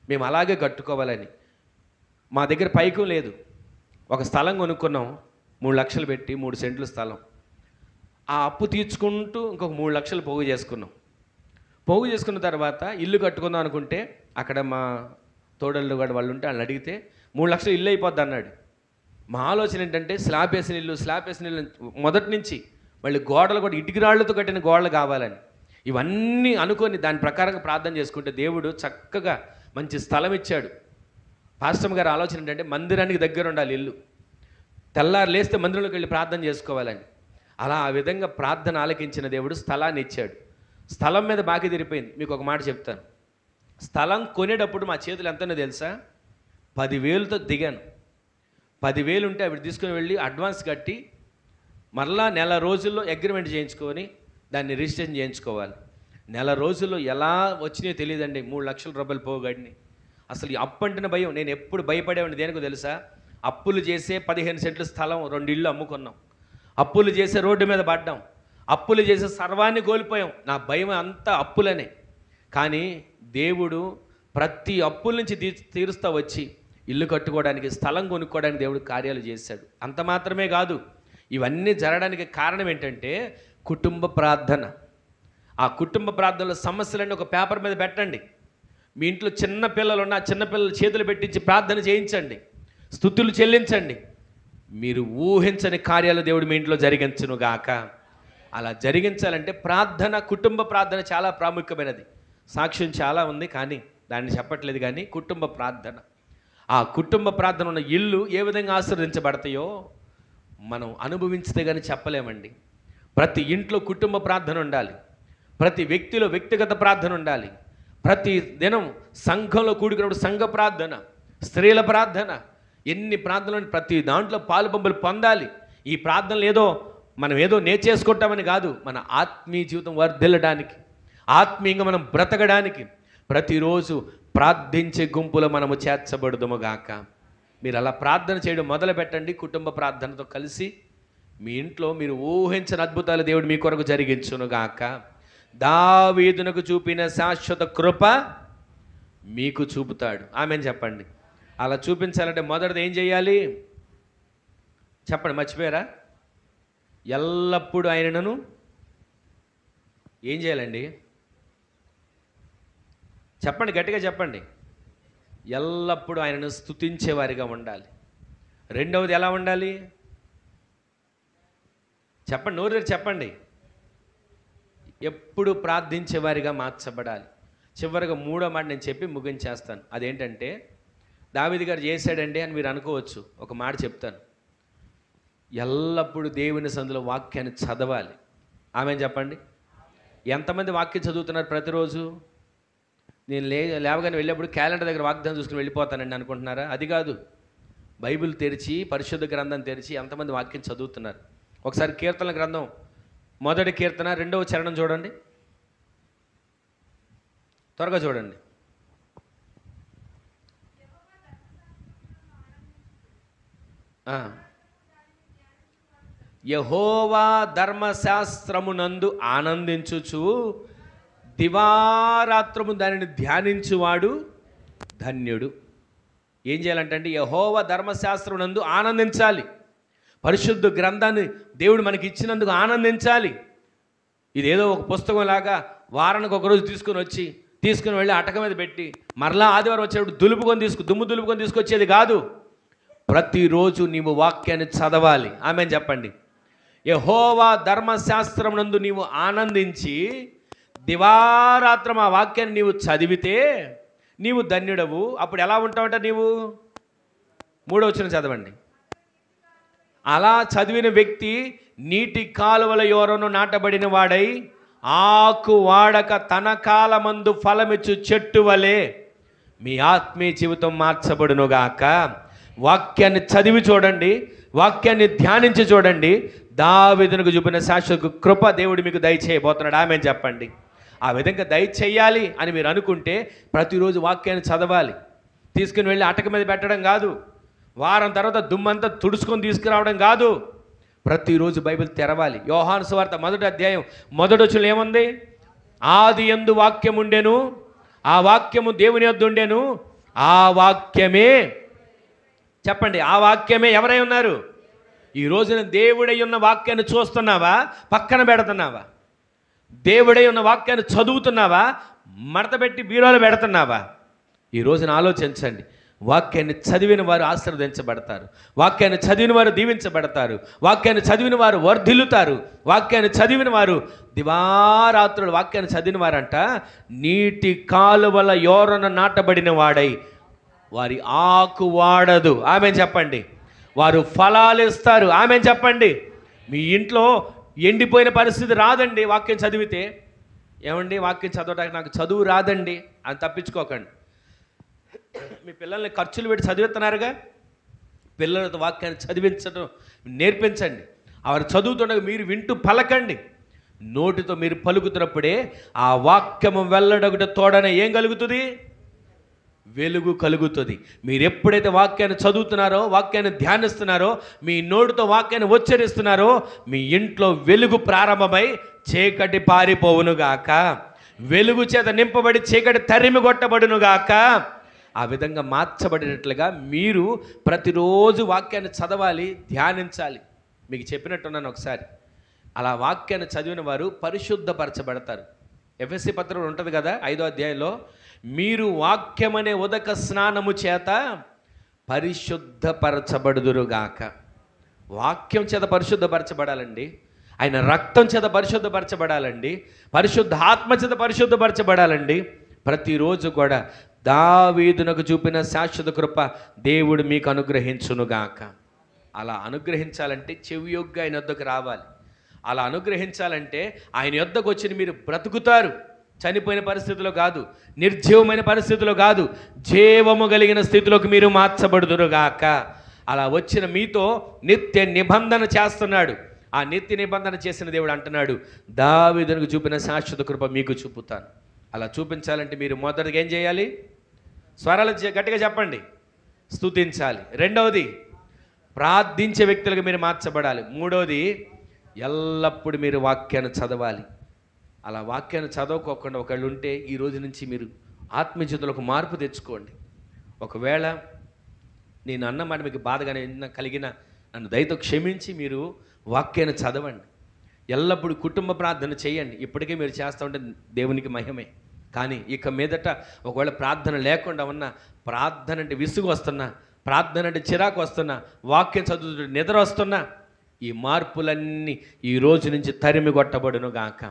Speaker 1: మేము అలాగే కట్టుకోవాలని. మా దగ్గర పైకం లేదు. ఒక స్థలం కొనుక్కున్నాం, 3 లక్షలు పెట్టి, 3 సెంట్లు స్థలం. ఆ అప్పు తీర్చుకుంటూ ఇంకొక 3 లక్షలు పోగు చేసుకున్న తర్వాత ఇల్లు కట్టుకుందాం అనుకుంటే, అక్కడ మా తోడళ్ళు కూడా వాళ్ళు ఉంటే వాళ్ళని అడిగితే 3 లక్షలు ఇల్లు అయిపోద్ది అన్నాడు. మా ఆలోచన ఏంటంటే స్లాబ్ వేసిన ఇల్లు మొదటి నుంచి మళ్ళీ గోడలు కూడా ఇటుక రాళ్లతో కట్టిన గోడలు కావాలని. ఇవన్నీ అనుకొని దాని ప్రకారంగా ప్రార్థన చేసుకుంటే దేవుడు చక్కగా మంచి స్థలం ఇచ్చాడు. పాస్టర్ గారి ఆలోచన ఏంటంటే మందిరానికి దగ్గర ఉండాలి ఇల్లు, తెల్లారు లేస్తే మందిరంలోకి వెళ్ళి ప్రార్థన చేసుకోవాలని. అలా ఆ విధంగా ప్రార్థన ఆలకించిన దేవుడు స్థలాన్ని ఇచ్చాడు. స్థలం మీద బాకీ తీరిపోయింది. మీకు ఒక మాట చెప్తాను. స్థలం కొనేటప్పుడు మా చేతులు ఎంతనో తెలుసా? 10,000తో దిగాను. 10,000 ఉంటే అవి తీసుకుని వెళ్ళి అడ్వాన్స్ కట్టి మరలా నెల రోజుల్లో అగ్రిమెంట్ చేయించుకొని దాన్ని రిజిస్ట్రేషన్ చేయించుకోవాలి. నెల రోజుల్లో ఎలా వచ్చినాయో తెలియదండి. 3 లక్షల రూపాయలు పోగడిని. అసలు ఈ అప్పు అంటున్న భయం. నేను ఎప్పుడు భయపడేవాడిని దేనికో తెలుసా? అప్పులు చేసే 15 సెంట్ల స్థలం 2 ఇళ్ళు అమ్ముకున్నాం. అప్పులు చేసే రోడ్డు మీద పడ్డాం. అప్పులు చేసే సర్వాన్ని కోల్పోయాం. నా భయం అంతా అప్పులనే. కానీ దేవుడు ప్రతి అప్పుల నుంచి తీరుస్తూ వచ్చి ఇల్లు కట్టుకోవడానికి, స్థలం కొనుక్కోవడానికి దేవుడు కార్యాలు చేశాడు. అంత మాత్రమే కాదు, ఇవన్నీ జరగడానికి కారణం ఏంటంటే కుటుంబ ప్రార్థన. ఆ కుటుంబ ప్రార్థనలో సమస్యలన్నీ ఒక పేపర్ మీద పెట్టండి. మీ ఇంట్లో చిన్న పిల్లలు ఉన్న చిన్నపిల్లలు చేతులు పెట్టించి ప్రార్థన చేయించండి, స్తుతులు చెల్లించండి. మీరు ఊహించని కార్యాలు దేవుడు మీ ఇంట్లో జరిగించునుగాక. అలా జరిగించాలంటే ప్రార్థన, కుటుంబ ప్రార్థన చాలా ప్రాముఖ్యమైనది. సాక్ష్యం చాలా ఉంది కానీ దాన్ని చెప్పట్లేదు. కానీ కుటుంబ ప్రార్థన, ఆ కుటుంబ ప్రార్థన ఉన్న ఇల్లు ఏ విధంగా ఆశీర్వదించబడతాయో మనం అనుభవించితే కానీ చెప్పలేమండి. ప్రతి ఇంట్లో కుటుంబ ప్రార్థన ఉండాలి. ప్రతి వ్యక్తిలో వ్యక్తిగత ప్రార్థన ఉండాలి. ప్రతి దినం సంఘంలో కూడుకున్నప్పుడు సంఘ ప్రార్థన, స్త్రీల ప్రార్థన, ఎన్ని ప్రార్థనలు, ప్రతి దాంట్లో పాలు పంపులు పొందాలి. ఈ ప్రార్థనలు మనం ఏదో నేర్చేసుకుంటామని కాదు, మన ఆత్మీయ జీవితం వర్ధిల్లడానికి, ఆత్మీయంగా మనం బ్రతకడానికి ప్రతిరోజు ప్రార్థించే గుంపులో మనము చేర్చబడుదుముగాక. మీరు అలా ప్రార్థన చేయడం మొదలు పెట్టండి. కుటుంబ ప్రార్థనతో కలిసి మీ ఇంట్లో మీరు ఊహించిన అద్భుతాలు దేవుడు మీ కొరకు జరిగించునుగాక. దావీదునకు చూపిన శాశ్వత కృప మీకు చూపుతాడు. ఆమెను చెప్పండి. అలా చూపించాలంటే మొదటిది ఏం చేయాలి చెప్పండి? మర్చిపోయారా? ఎల్లప్పుడూ ఆయనను ఏం చేయాలండి? చెప్పండి, గట్టిగా చెప్పండి. ఎల్లప్పుడూ ఆయనను స్తుతించేవారిగా ఉండాలి. రెండవది ఎలా ఉండాలి చెప్పండి, నోరు చెప్పండి. ఎప్పుడు ప్రార్థించేవారిగా మార్చబడాలి. చివరిగా మూడో మాట నేను చెప్పి ముగించేస్తాను. అదేంటంటే దావీదు గారు చేశాడండి అని మీరు అనుకోవచ్చు. ఒక మాట చెప్తాను. ఎల్లప్పుడూ దేవుని సన్నిధిలో వాక్యాన్ని చదవాలి. ఆమెను చెప్పండి. ఎంతమంది వాక్యం చదువుతున్నారు ప్రతిరోజు? నేను లేవగానే వెళ్ళేప్పుడు క్యాలెండర్ దగ్గర వాగ్దానం చూసుకుని వెళ్ళిపోతానండి అనుకుంటున్నారా? అది కాదు. బైబిల్ తెరిచి, పరిశుద్ధ గ్రంథం తెరిచి ఎంతమంది వాక్యం చదువుతున్నారు? ఒకసారి కీర్తనల గ్రంథం 1వ కీర్తన 2వ చరణం చూడండి, త్వరగా చూడండి. యెహోవా ధర్మశాస్త్రమునందు ఆనందించుచు దివారాత్రము దానిని ధ్యానించువాడు ధన్యుడు. ఏం చేయాలంటే యెహోవా ధర్మశాస్త్రమునందు ఆనందించాలి. పరిశుద్ధ గ్రంథాన్ని దేవుడు మనకి ఇచ్చినందుకు ఆనందించాలి. ఇదేదో ఒక పుస్తకం లాగా వారానికి ఒకరోజు తీసుకుని వెళ్ళి అటక మీద పెట్టి మరలా ఆదివారం వచ్చేటప్పుడు దుమ్ము దులుపుకొని తీసుకొచ్చేది కాదు. ప్రతిరోజు నీవు వాక్యాన్ని చదవాలి. ఆమెను చెప్పండి. యెహోవా ధర్మశాస్త్రమునందు నీవు ఆనందించి దివారాత్రం ఆ వాక్యాన్ని నీవు చదివితే నీవు ధన్యుడవు. అప్పుడు ఎలా ఉంటావంట నీవు? 3వ వచనం చదవండి. అలా చదివిన వ్యక్తి నీటి కాలువల యోరను నాటబడిన వాడై ఆకు వాడక తన కాలమందు ఫలమిచ్చు చెట్టు వలె మీ ఆత్మీయ జీవితం మార్చబడునుగాక. వాక్యాన్ని చదివి చూడండి. వాక్యాన్ని ధ్యానించి చూడండి. దావీదునకు చూపిన శాశ్వత కృప దేవుడు మీకు దయచేయబోతున్నాడు. ఆమె చెప్పండి. ఆ విధంగా దయచేయాలి అని మీరు అనుకుంటే ప్రతిరోజు వాక్యాన్ని చదవాలి. తీసుకుని వెళ్ళి అటక మీద పెట్టడం కాదు, వారం తర్వాత దుమ్మంతా తుడుచుకొని తీసుకురావడం కాదు. ప్రతిరోజు బైబిల్ తెరవాలి. యోహాను సువార్త 1వ అధ్యాయం 1వ వచనంలో ఏముంది? ఆది యందు వాక్యం ఉండెను, ఆ వాక్యము దేవుని యొద్ద ఉండెను, ఆ వాక్యమే, చెప్పండి, ఆ వాక్యమే ఎవరై ఉన్నారు? ఈ రోజున దేవుడై ఉన్న వాక్యాన్ని చూస్తున్నావా? పక్కన పెడుతున్నావా? దేవుడై ఉన్న వాక్యాన్ని చదువుతున్నావా? మడతపెట్టి బీరోలో పెడుతున్నావా? ఈ రోజున ఆలోచించండి. వాక్యాన్ని చదివిన వారు ఆశీర్వదించబడతారు, వాక్యాన్ని చదివిన వారు దీవించబడతారు, వాక్యాన్ని చదివిన వారు వర్ధిల్లుతారు, వాక్యాన్ని చదివిన వారు దివారాత్రులు వాక్యాన్ని చదివిన వారంట నీటి కాలువల యోరన నాటబడిన వాడై వారి ఆకు వాడదు. ఆమె చెప్పండి. వారు ఫలాలు ఇస్తారు. ఆమె చెప్పండి. మీ ఇంట్లో ఎండిపోయిన పరిస్థితి రాదండి వాక్యం చదివితే. ఏమండి, వాక్యం చదవడానికి నాకు చదువు రాదండి అని తప్పించుకోకండి. మీ పిల్లల్ని ఖర్చులు పెట్టి చదివిస్తున్నారుగా, పిల్లలతో వాక్యాన్ని చదివించడం నేర్పించండి. వారు చదువుతుండగా మీరు వింటూ పలకండి. నోటితో మీరు పలుకుతున్నప్పుడే ఆ వాక్యము వెల్లడొకట తోడనే ఏం కలుగుతుంది? వెలుగు కలుగుతుంది. మీరు ఎప్పుడైతే వాక్యాన్ని చదువుతున్నారో, వాక్యాన్ని ధ్యానిస్తున్నారో, మీ నోటితో వాక్యాన్ని ఉచ్చరిస్తున్నారో, మీ ఇంట్లో వెలుగు ప్రారంభమై చీకటి పారిపోవునుగాక, వెలుగు చేత నింపబడి చీకటి తరిమి కొట్టబడునుగాక. ఆ విధంగా మార్చబడినట్లుగా మీరు ప్రతిరోజు వాక్యాన్ని చదవాలి, ధ్యానించాలి. మీకు చెప్పినట్టున్నాను ఒకసారి. అలా వాక్యాన్ని చదివిన వారు పరిశుద్ధపరచబడతారు. ఎఫెసీ పత్రం ఉంటుంది కదా 5వ అధ్యాయంలో, మీరు వాక్యమనే ఉదక స్నానము చేత పరిశుద్ధపరచబడుదురుగాక. వాక్యం చేత పరిశుద్ధపరచబడాలండి. ఆయన రక్తం చేత పరిశుద్ధపరచబడాలండి. పరిశుద్ధ ఆత్మ చేత పరిశుద్ధపరచబడాలండి. ప్రతిరోజు కూడా దావీదునకు చూపిన శాశ్వత కృప దేవుడు మీకు అనుగ్రహించునుగాక. అలా అనుగ్రహించాలంటే చెవియొగ్గా ఆయన వద్దకు రావాలి. అలా అనుగ్రహించాలంటే ఆయన యొద్దకు వచ్చి మీరు బ్రతుకుతారు. చనిపోయిన పరిస్థితిలో కాదు, నిర్జీవమైన పరిస్థితిలో కాదు, జీవము కలిగిన స్థితిలోకి మీరు మార్చబడుదురుగాక. అలా వచ్చిన మీతో నిత్య నిబంధన చేస్తున్నాడు. ఆ నిత్య నిబంధన చేసిన దేవుడు అంటున్నాడు, దావీదునకు చూపిన శాశ్వత కృప మీకు చూపుతాను. అలా చూపించాలంటే మీరు మొదటిగా ఏం చేయాలి? స్వరాలు గట్టిగా చెప్పండి. స్తుతించాలి. రెండవది, ప్రార్థించే వ్యక్తులుగా మీరు మార్చబడాలి. మూడవది, ఎల్లప్పుడూ మీరు వాక్యాన్ని చదవాలి. అలా వాక్యాన్ని చదవకోకుండా ఒకళ్ళు ఉంటే ఈ రోజు నుంచి మీరు ఆత్మీయతలకు మార్పు తెచ్చుకోండి. ఒకవేళ నేను అన్న మాట మీకు బాధగానే కలిగిన నన్ను దయతో క్షమించి మీరు వాక్యాన్ని చదవండి. ఎల్లప్పుడూ కుటుంబ ప్రార్థన చేయండి. ఇప్పటికే మీరు చేస్తూ ఉంటే దేవునికి మహిమే. కానీ ఇక మీదట ఒకవేళ ప్రార్థన లేకుండా ఉన్నా, ప్రార్థన అంటే విసుగు వస్తున్నా, ప్రార్థన అంటే చిరాకు వస్తున్నా, వాక్యం చదువుతూ నిద్ర వస్తున్నా, ఈ మార్పులన్నీ ఈ రోజు నుంచి తరిమి కొట్టబడును గాక.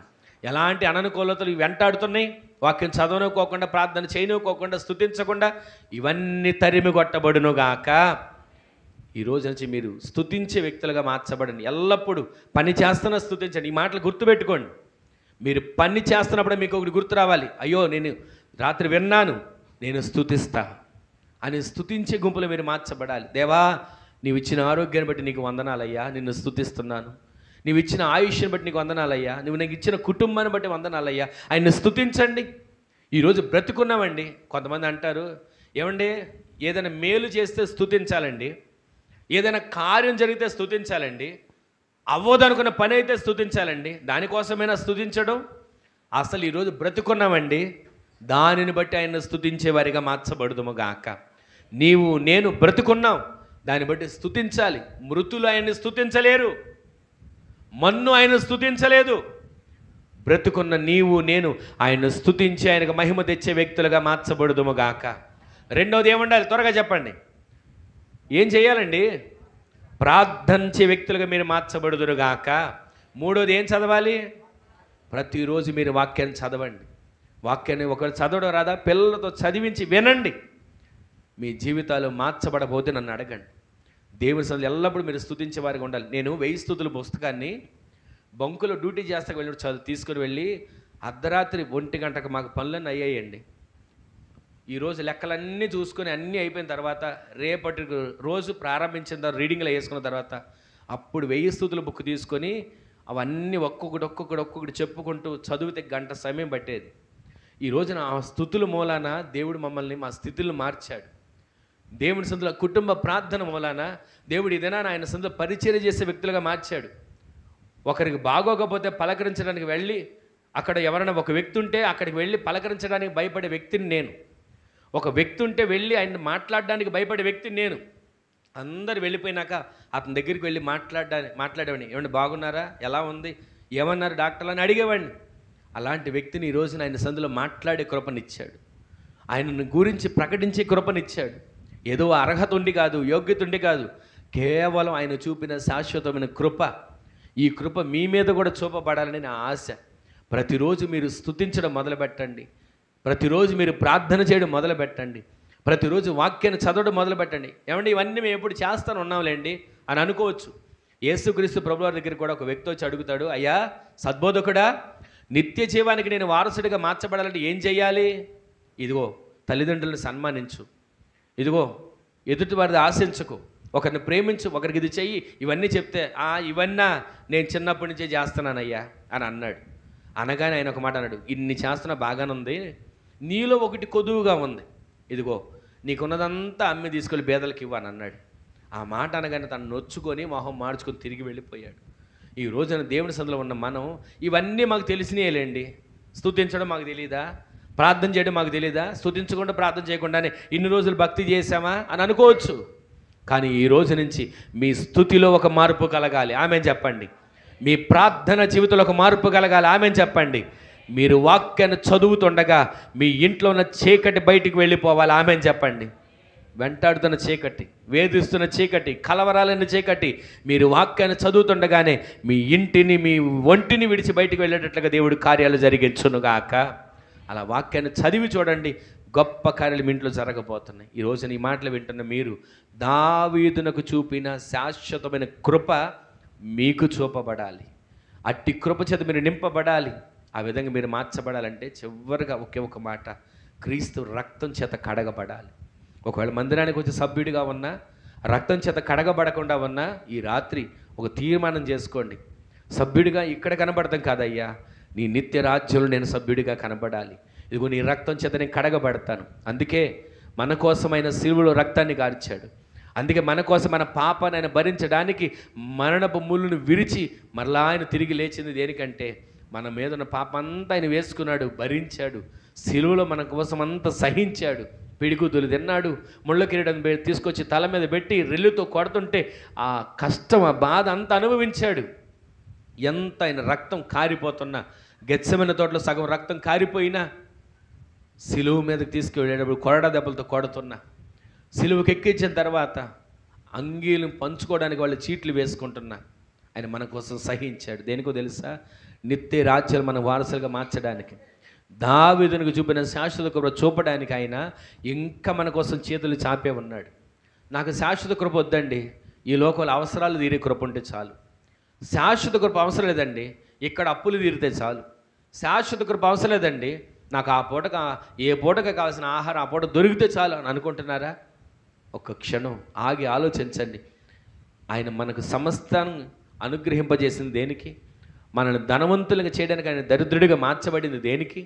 Speaker 1: ఎలాంటి అననుకూలతలు వెంటాడుతున్నాయి, వాక్యం చదవనుకోకుండా, ప్రార్థన చేయనుకోకుండా, స్తుతించకుండా, ఇవన్నీ తరిమి కొట్టబడును గాక. ఈ రోజు నుంచి మీరు స్తుతించే వ్యక్తులుగా మార్చబడండి. ఎల్లప్పుడూ పని చేస్తున్నా స్తుతించండి. ఈ మాటలు గుర్తుపెట్టుకోండి. మీరు పని చేస్తున్నప్పుడే మీకు ఒకటి గుర్తు రావాలి, అయ్యో నేను రాత్రి విన్నాను, నేను స్తుతిస్తా అని స్తుతించే గుంపులు మీరు మార్చబడాలి. దేవా, నీవు ఇచ్చిన ఆరోగ్యాన్ని బట్టి నీకు వందనాలయ్యా, నిన్ను స్తుతిస్తున్నాను. నీవు ఇచ్చిన ఆయుష్ని బట్టి నీకు వందనాలయ్యా, నువ్వు నాకు ఇచ్చిన కుటుంబాన్ని బట్టి వందనాలయ్యా. ఆయన్ని స్తుతించండి. ఈరోజు బ్రతుకున్నామండి. కొంతమంది అంటారు, ఏమండి ఏదైనా మేలు చేస్తే స్తుతించాలండి, ఏదైనా కార్యం జరిగితే స్తుతించాలండి, అవ్వదనుకున్న పని అయితే స్తుతించాలండి, దానికోసమైనా స్తుతించడం? అసలు ఈరోజు బ్రతుకున్నామండి, దానిని బట్టి ఆయన స్తుతించే వారిగా మార్చబడుదుము గాక. నీవు నేను బ్రతుకున్నాం, దాన్ని బట్టి స్తుతించాలి. మృతులు ఆయన్ని స్తుతించలేరు, మన్ను ఆయన స్తుతించలేదు. బ్రతుకున్న నీవు నేను ఆయన్ను స్తుతించి ఆయనకు మహిమ తెచ్చే వ్యక్తులుగా మార్చబడుదుము గాక. రెండవది ఏముండాలి? త్వరగా చెప్పండి. ఏం చేయాలండి? ప్రార్థించే వ్యక్తులుగా మీరు మార్చబడుదురుగాక. మూడోది ఏం చదవాలి? ప్రతిరోజు మీరు వాక్యాన్ని చదవండి. వాక్యాన్ని ఒకరు చదవడం రాదా? పిల్లలతో చదివించి వినండి. మీ జీవితాలు మార్చబడబోతే నన్ను అడగండి. దేవుని సన్నిధిలో ఎల్లప్పుడూ మీరు స్తుతించే వారిగా ఉండాలి. నేను 1000 స్తుతుల పుస్తకాన్ని బంకులో డ్యూటీ చేస్తాకు వెళ్ళినప్పుడు తీసుకుని వెళ్ళి అర్ధరాత్రి 1 గంటకు మాకు పనులన్నీ అయ్యాయండి. ఈరోజు లెక్కలన్నీ చూసుకొని అన్నీ అయిపోయిన తర్వాత రేపటి రోజు ప్రారంభించిన తర్వాత రీడింగ్లో వేసుకున్న తర్వాత అప్పుడు 1000 స్తుతుల బుక్ తీసుకొని అవన్నీ ఒక్కొక్కటి చెప్పుకుంటూ చదివితే గంట సమయం పట్టేది. ఈ రోజున ఆ స్తుతుల మూలాన దేవుడు మమ్మల్ని మా స్థితులను మార్చాడు. దేవుని సందులో కుటుంబ ప్రార్థన మూలాన దేవుడు ఇదేనా ఆయన సందులో పరిచర్య చేసే వ్యక్తులుగా మార్చాడు. ఒకరికి బాగోకపోతే పలకరించడానికి వెళ్ళి అక్కడ ఎవరైనా ఒక వ్యక్తి ఉంటే అక్కడికి వెళ్ళి పలకరించడానికి భయపడే వ్యక్తిని నేను. ఒక వ్యక్తి ఉంటే వెళ్ళి ఆయన మాట్లాడడానికి భయపడే వ్యక్తిని నేను. అందరు వెళ్ళిపోయినాక అతని దగ్గరికి వెళ్ళి మాట్లాడేవాడిని. ఏమండి బాగున్నారా, ఎలా ఉంది, ఏమన్నారు డాక్టర్లు అని అడిగేవాడిని. అలాంటి వ్యక్తిని ఈ రోజున ఆయన సందులో మాట్లాడే కృపనిచ్చాడు. ఆయనను గురించి ప్రకటించే కృపనిచ్చాడు. ఏదో అర్హత ఉండి కాదు, యోగ్యత ఉండి కాదు, కేవలం ఆయన చూపిన శాశ్వతమైన కృప. ఈ కృప మీ మీద కూడా చూపబడాలని నా ఆశ. ప్రతిరోజు మీరు స్తుతించడం మొదలుపెట్టండి. ప్రతిరోజు మీరు ప్రార్థన చేయడం మొదలుపెట్టండి. ప్రతిరోజు వాక్యాన్ని చదవడం మొదలుపెట్టండి. ఏమండి ఇవన్నీ మేము ఎప్పుడు చేస్తాను ఉన్నాంలేండి అని అనుకోవచ్చు. యేసుక్రీస్తు ప్రభువారి దగ్గర కూడా ఒక వ్యక్తి వచ్చి అడుగుతాడు, అయ్యా సద్బోధకుడా, నిత్య జీవానికి నేను వారసుడిగా మార్చబడాలంటే ఏం చెయ్యాలి? ఇదిగో తల్లిదండ్రులను సన్మానించు, ఇదిగో ఎదుటి వారిది ఆశించకు, ఒకరిని ప్రేమించు, ఒకరికి ఇది చెయ్యి, ఇవన్నీ చెప్తే ఇవన్నా నేను చిన్నప్పటి నుంచే చేస్తున్నానయ్యా అని అన్నాడు. అనగానే ఆయన ఒక మాట అన్నాడు, ఇన్ని చేస్తున్నా బాగానే ఉంది, నీలో ఒకటి కొదువుగా ఉంది, ఇదిగో నీకున్నదంతా అమ్మి తీసుకెళ్ళి బేదలకు ఇవ్వని అన్నాడు. ఆ మాట అనగానే తను నొచ్చుకొని మొహం మార్చుకొని తిరిగి వెళ్ళిపోయాడు. ఈ రోజున దేవుని సందులో ఉన్న మనం ఇవన్నీ మాకు తెలిసినాయేలేండి. స్తుతించడం మాకు తెలియదా? ప్రార్థన చేయడం మాకు తెలియదా? స్తుతించకుండా ప్రార్థన చేయకుండానే ఇన్ని రోజులు భక్తి చేశామా అని అనుకోవచ్చు. కానీ ఈ రోజు నుంచి మీ స్తుతిలో ఒక మార్పు కలగాలి. ఆమేన్ చెప్పండి. మీ ప్రార్థన జీవితంలో ఒక మార్పు కలగాలి. ఆమేన్ చెప్పండి. మీరు వాక్యాన్ని చదువుతుండగా మీ ఇంట్లో ఉన్న చీకటి బయటికి వెళ్ళిపోవాలి. ఆమేన్ చెప్పండి. వెంటాడుతున్న చీకటి, వేధిస్తున్న చీకటి, కలవరాలైన చీకటి మీరు వాక్యాన్ని చదువుతుండగానే మీ ఇంటిని, మీ ఒంటిని విడిచి బయటికి వెళ్ళేటట్లుగా దేవుడు కార్యాలు జరిగించునుగాక. అలా వాక్యాన్ని చదివి చూడండి, గొప్ప కార్యాలు మీ ఇంట్లో జరగబోతున్నాయి. ఈ రోజున ఈ మాటలు వింటున్న మీరు దావీదునకు చూపిన శాశ్వతమైన కృప మీకు చూపబడాలి. అట్టి కృప చేత మీరు నింపబడాలి. ఆ విధంగా మీరు మార్చబడాలంటే చివరిగా ఒకే ఒక మాట, క్రీస్తు రక్తం చేత కడగబడాలి. ఒకవేళ మందిరానికి వచ్చి సభ్యుడిగా ఉన్నా, రక్తం చేత కడగబడకుండా ఉన్నా, ఈ రాత్రి ఒక తీర్మానం చేసుకోండి. సభ్యుడిగా ఇక్కడ కనబడతాం కాదయ్యా, నీ నిత్య రాజ్యంలో నేను సభ్యుడిగా కనబడాలి. ఇదిగో నీ రక్తం చేత నేను కడగబడతాను. అందుకే మన కోసమైన శిలువలో రక్తాన్ని కార్చాడు. అందుకే మన కోసం మన పాపాన్ని ఆయన భరించడానికి మరణపు ముళ్ళును విరిచి మరలా ఆయన తిరిగి లేచింది దేనికంటే మన మీద ఉన్న పాపంతా ఆయన వేసుకున్నాడు, భరించాడు. శిలువలో మన కోసం అంతా సహించాడు. పిడిగుద్దులు తిన్నాడు, ముళ్ళ కిరీటం తీసుకొచ్చి తల మీద పెట్టి రెల్లుతో కొడుతుంటే ఆ కష్టం, ఆ బాధ అంతా అనుభవించాడు. ఎంత ఆయన రక్తం కారిపోతున్నా, గెత్సెమనే తోటలో సగం రక్తం కారిపోయినా, సిలువ మీదకి తీసుకువెళ్ళేటప్పుడు కొరడా దెబ్బలతో కొడుతున్నా, సిలువకి ఎక్కించిన తర్వాత అంగీలు పంచుకోవడానికి వాళ్ళు చీట్లు వేసుకుంటున్నా, ఆయన మన కోసం సహించాడు. దేనికో తెలుసా? నిత్య రాజ్యాలు మన వారసులుగా మార్చడానికి, దావీదునికి చూపిన శాశ్వత కృప చూపడానికి ఆయన ఇంకా మన కోసం చేతులు చాపే ఉన్నాడు. నాకు శాశ్వత కృప వద్దండి, ఈ లోకంలో అవసరాలు తీరే కృప ఉంటే చాలు. శాశ్వత కృప అవసరం లేదండి, ఇక్కడ అప్పులు తీరితే చాలు. శాశ్వత కృప అవసరం లేదండి, నాకు ఆ పూటకు ఏ పూటకు కావాల్సిన ఆహారం ఆ పూట దొరికితే చాలు అని అనుకుంటున్నారా? ఒక్క క్షణం ఆగి ఆలోచించండి. ఆయన మనకు సమస్తాన్ని అనుగ్రహింపజేసింది దేనికి? మనల్ని ధనవంతులుగా చేయడానికి ఆయన దరిద్రుడిగా మార్చబడింది దేనికి?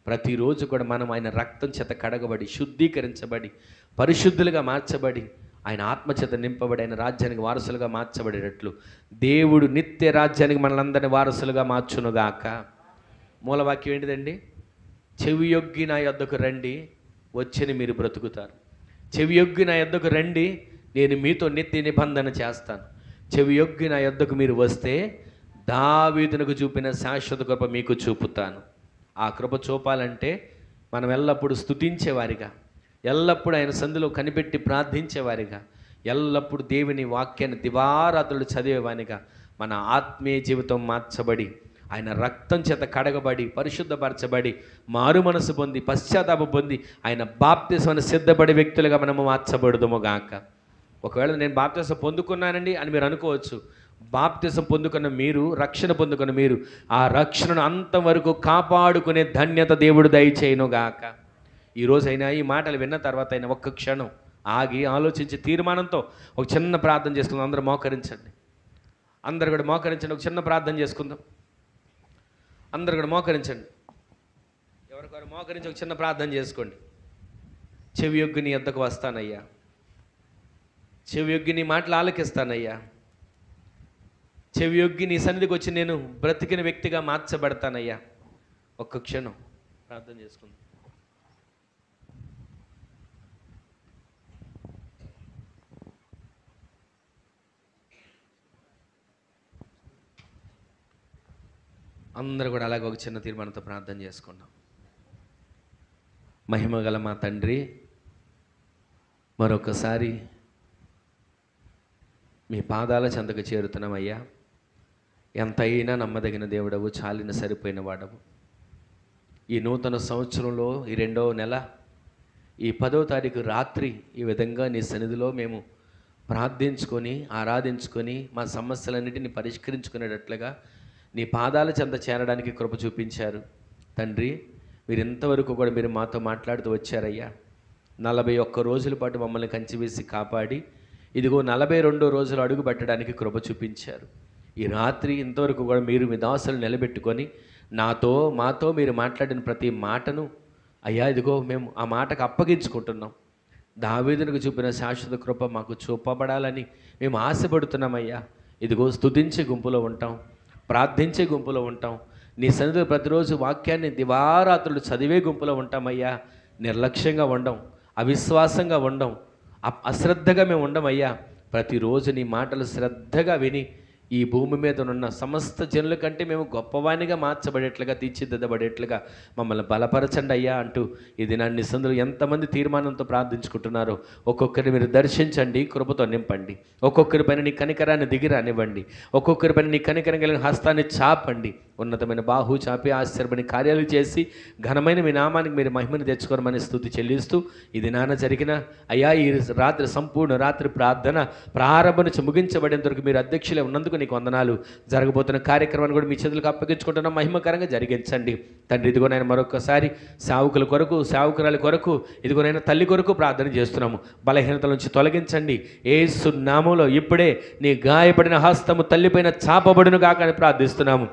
Speaker 1: ప్రతిరోజు కూడా మనం ఆయన రక్తం చేత కడగబడి, శుద్ధీకరించబడి, పరిశుద్ధులుగా మార్చబడి, ఆయన ఆత్మచేత నింపబడి ఆయన రాజ్యానికి వారసులుగా మార్చబడేటట్లు దేవుడు నిత్య రాజ్యానికి మనలందరినీ వారసులుగా మార్చునుగాక. మూలవాక్యం ఏంటిదండి? చెవియొగ్గి నా యొద్దకు రండి, వచ్చని మీరు బ్రతుకుతారు. చెవియొగ్గి నా యొద్దకు రండి, నేను మీతో నిత్య నిబంధన చేస్తాను. చెవియొగ్గి నా యొద్దకు మీరు వస్తే దావీదునకు చూపిన శాశ్వత కృప మీకు చూపుతాను. ఆ కృప చూపాలంటే మనం ఎల్లప్పుడూ స్తుతించేవారిగా, ఎల్లప్పుడూ ఆయన సందులో కనిపెట్టి ప్రార్థించేవారిగా, ఎల్లప్పుడూ దేవుని వాక్యాన్ని దివారాత్రులు చదివేవానిగా మన ఆత్మీయ జీవితం మార్చబడి, ఆయన రక్తం చేత కడగబడి, పరిశుద్ధపరచబడి, మారు మనసు పొంది, పశ్చాత్తాపం పొంది, ఆయన బాప్తిస్మాన్ని సిద్ధపడే వ్యక్తులుగా మనము మార్చబడుదుము గాక. ఒకవేళ నేను బాప్తిసం పొందుకున్నానండి అని మీరు అనుకోవచ్చు. బాప్తిసం పొందుకున్న మీరు, రక్షణ పొందుకున్న మీరు, ఆ రక్షణను అంతవరకు కాపాడుకునే ధన్యత దేవుడు దయచేయునుగాక. ఈరోజైనా ఈ మాటలు విన్న తర్వాత అయినా ఒక్క క్షణం ఆగి ఆలోచించి తీర్మానంతో ఒక చిన్న ప్రార్థన చేసుకుందాం. అందరూ మోకరించండి. అందరు కూడా మోకరించండి. ఒక చిన్న ప్రార్థన చేసుకుందాం. అందరు కూడా మోకరించండి. ఎవరికొరు మోకరించి ఒక చిన్న ప్రార్థన చేసుకోండి. చెవి యొగ్గి నీ వద్దకు వస్తానయ్యా, చెవి యొగ్గి నీ మాటలు ఆలకిస్తానయ్యా, చెవి యొగ్గి నీ సన్నిధికి వచ్చి నేను బ్రతికిన వ్యక్తిగా మార్చబడతానయ్యా. ఒక్క క్షణం ప్రార్థన చేసుకుందాం. అందరూ కూడా అలాగే ఒక చిన్న తీర్మానంతో ప్రార్థన చేసుకున్నాం. మహిమగల మా తండ్రి, మరొకసారి మీ పాదాల చెంతకు చేరుతున్నామయ్యా. ఎంతైనా నమ్మదగిన దేవుడవు, చాలిన సరిపోయిన వాడవు. ఈ నూతన సంవత్సరంలో ఈ 2వ నెల ఈ 10వ తారీఖు రాత్రి ఈ విధంగా నీ సన్నిధిలో మేము ప్రార్థించుకొని ఆరాధించుకొని మా సమస్యలన్నిటిని పరిష్కరించుకునేటట్లుగా నీ పాదాల చెంత చేరడానికి కృప చూపించారు తండ్రి. మీరు ఇంతవరకు కూడా మీరు మాతో మాట్లాడుతూ వచ్చారయ్యా. 41 రోజుల పాటు మమ్మల్ని కంచివేసి కాపాడి ఇదిగో 42వ రోజులు అడుగు పెట్టడానికి కృప చూపించారు. ఈ రాత్రి ఇంతవరకు కూడా మీరు మీ దాసులు నిలబెట్టుకొని మాతో మీరు మాట్లాడిన ప్రతి మాటను అయ్యా ఇదిగో మేము ఆ మాటకు అప్పగించుకుంటున్నాం. దావీదునికి చూపిన శాశ్వత కృప మాకు చూపబడాలని మేము ఆశపడుతున్నామయ్యా. ఇదిగో స్తుతించే గుంపులో ఉంటాం, ప్రార్థించే గుంపులో ఉంటాం, నీ సన్నిధిలో ప్రతిరోజు వాక్యాన్ని దివారాత్రులు చదివే గుంపులో ఉంటామయ్యా. నిర్లక్ష్యంగా ఉండం, అవిశ్వాసంగా ఉండం, అశ్రద్ధగా మేము ఉండమయ్యా. ప్రతిరోజు నీ మాటలు శ్రద్ధగా విని ఈ భూమి మీద ఉన్న సమస్త జనుల కంటే మేము గొప్పవానిగా మార్చబడేట్లుగా, తీర్చిదిద్దబడేట్లుగా మమ్మల్ని బలపరచండి అయ్యా అంటూ ఈ దినాన్ని సందులో ఎంతమంది తీర్మానంతో ప్రార్థించుకుంటున్నారో ఒక్కొక్కరిని మీరు దర్శించండి, కృపతో నింపండి. ఒక్కొక్కరి పైన నీ కనికరాన్ని దిగిరానివ్వండి. ఒక్కొక్కరి పైన నీ కనికరం కలిగిన హస్తాన్ని చాపండి. ఉన్నతమైన బాహు చాపి ఆశ్చర్యమైన కార్యాలు చేసి ఘనమైన మీ నామానికి మీరు మహిమను తెచ్చుకోరమని స్తుతి చెల్లిస్తూ ఈ దినాన జరిగిన అయ్యా ఈ రాత్రి సంపూర్ణ రాత్రి ప్రార్థన ప్రారంభం నుంచి ముగించబడేంత వరకు మీరు అధ్యక్షులే ఉన్నందుకు నీకు వందనాలు. జరగబోతున్న కార్యక్రమాన్ని కూడా మీ చేతులకు అప్పగించుకుంటున్నాం. మహిమకరంగా జరిగించండి తండ్రి. ఇదిగోనైనా మరొకసారి సేవకుల కొరకు, సేవకురాలి కొరకు, ఇదిగోనైనా తల్లి కొరకు ప్రార్థన చేస్తున్నాము. బలహీనతల నుంచి తొలగించండి యేసు నామములో. ఇప్పుడే నీ గాయపడిన హస్తము తల్లిపైన చాపబడును గాక అని ప్రార్థిస్తున్నాము.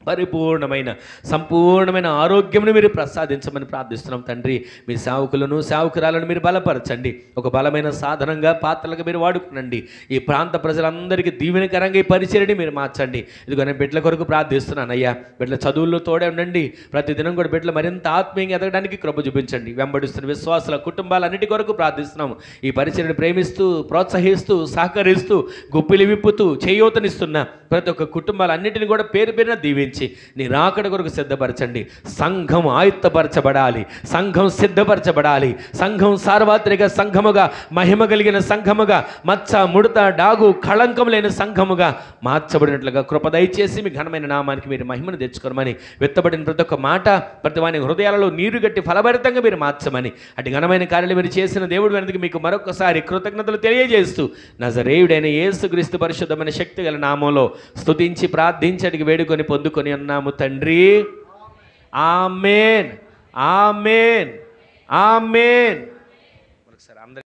Speaker 1: పరిపూర్ణమైన సంపూర్ణమైన ఆరోగ్యమును మీరు ప్రసాదించమని ప్రార్థిస్తున్నాం తండ్రి. మీ సేవకులను సేవకురాలను మీరు బలపరచండి. ఒక బలమైన సాధనంగా పాత్రలుగా మీరు వాడుకునండి. ఈ ప్రాంత ప్రజలందరికీ దీవెనకరంగా ఈ పరిచర్యని మీరు మార్చండి. ఇదిగో నేను బిడ్డల కొరకు ప్రార్థిస్తున్నాను అయ్యా. బిడ్డల చదువుల్లో తోడే ఉండండి. ప్రతిదినం కూడా బిడ్డలు మరింత ఆత్మీయంగా ఎదగడానికి కృప చూపించండి. వెంబడిస్తున్న విశ్వాసాల కుటుంబాలన్నిటి కొరకు ప్రార్థిస్తున్నాము. ఈ పరిచర్యను ప్రేమిస్తూ, ప్రోత్సహిస్తూ, సహకరిస్తూ, గుప్పిలి విప్పుతూ, చేయూతనిస్తున్న ప్రతి ఒక్క కుటుంబాలన్నింటినీ కూడా పేరు పేరున దీవించి నీ రాకడ కొరకు సిద్ధపరచండి. సంఘం ఆయుత్తపరచబడాలి, సంఘం సిద్ధపరచబడాలి, సంఘం సార్వత్రిక సంఘముగా, మహిమ కలిగిన సంఘముగా, మచ్చ ముడత డాగు కళంకం లేని సంఘముగా మార్చబడినట్లుగా కృప దయచేసి మీ ఘనమైన నామానికి మీరు మహిమను తెచ్చుకోమని, విత్తబడిన ప్రతి ఒక్క మాట ప్రతి వాని హృదయాలలో నీరు గట్టి ఫలభరితంగా మీరు మార్చమని, అటు ఘనమైన కార్యాలు మీరు చేసిన దేవుడు వెనక మీకు మరొకసారి కృతజ్ఞతలు తెలియజేస్తూ నజరేయుడైన యేసుక్రీస్తు పరిశుద్ధమైన శక్తి గల నామంలో స్తుతించి ప్రార్థించడానికి వేడుకొని పొందుకొని అన్నాము తండ్రి. ఆమేన్, ఆమేన్, ఆమేన్. ఒకసారి అందరికీ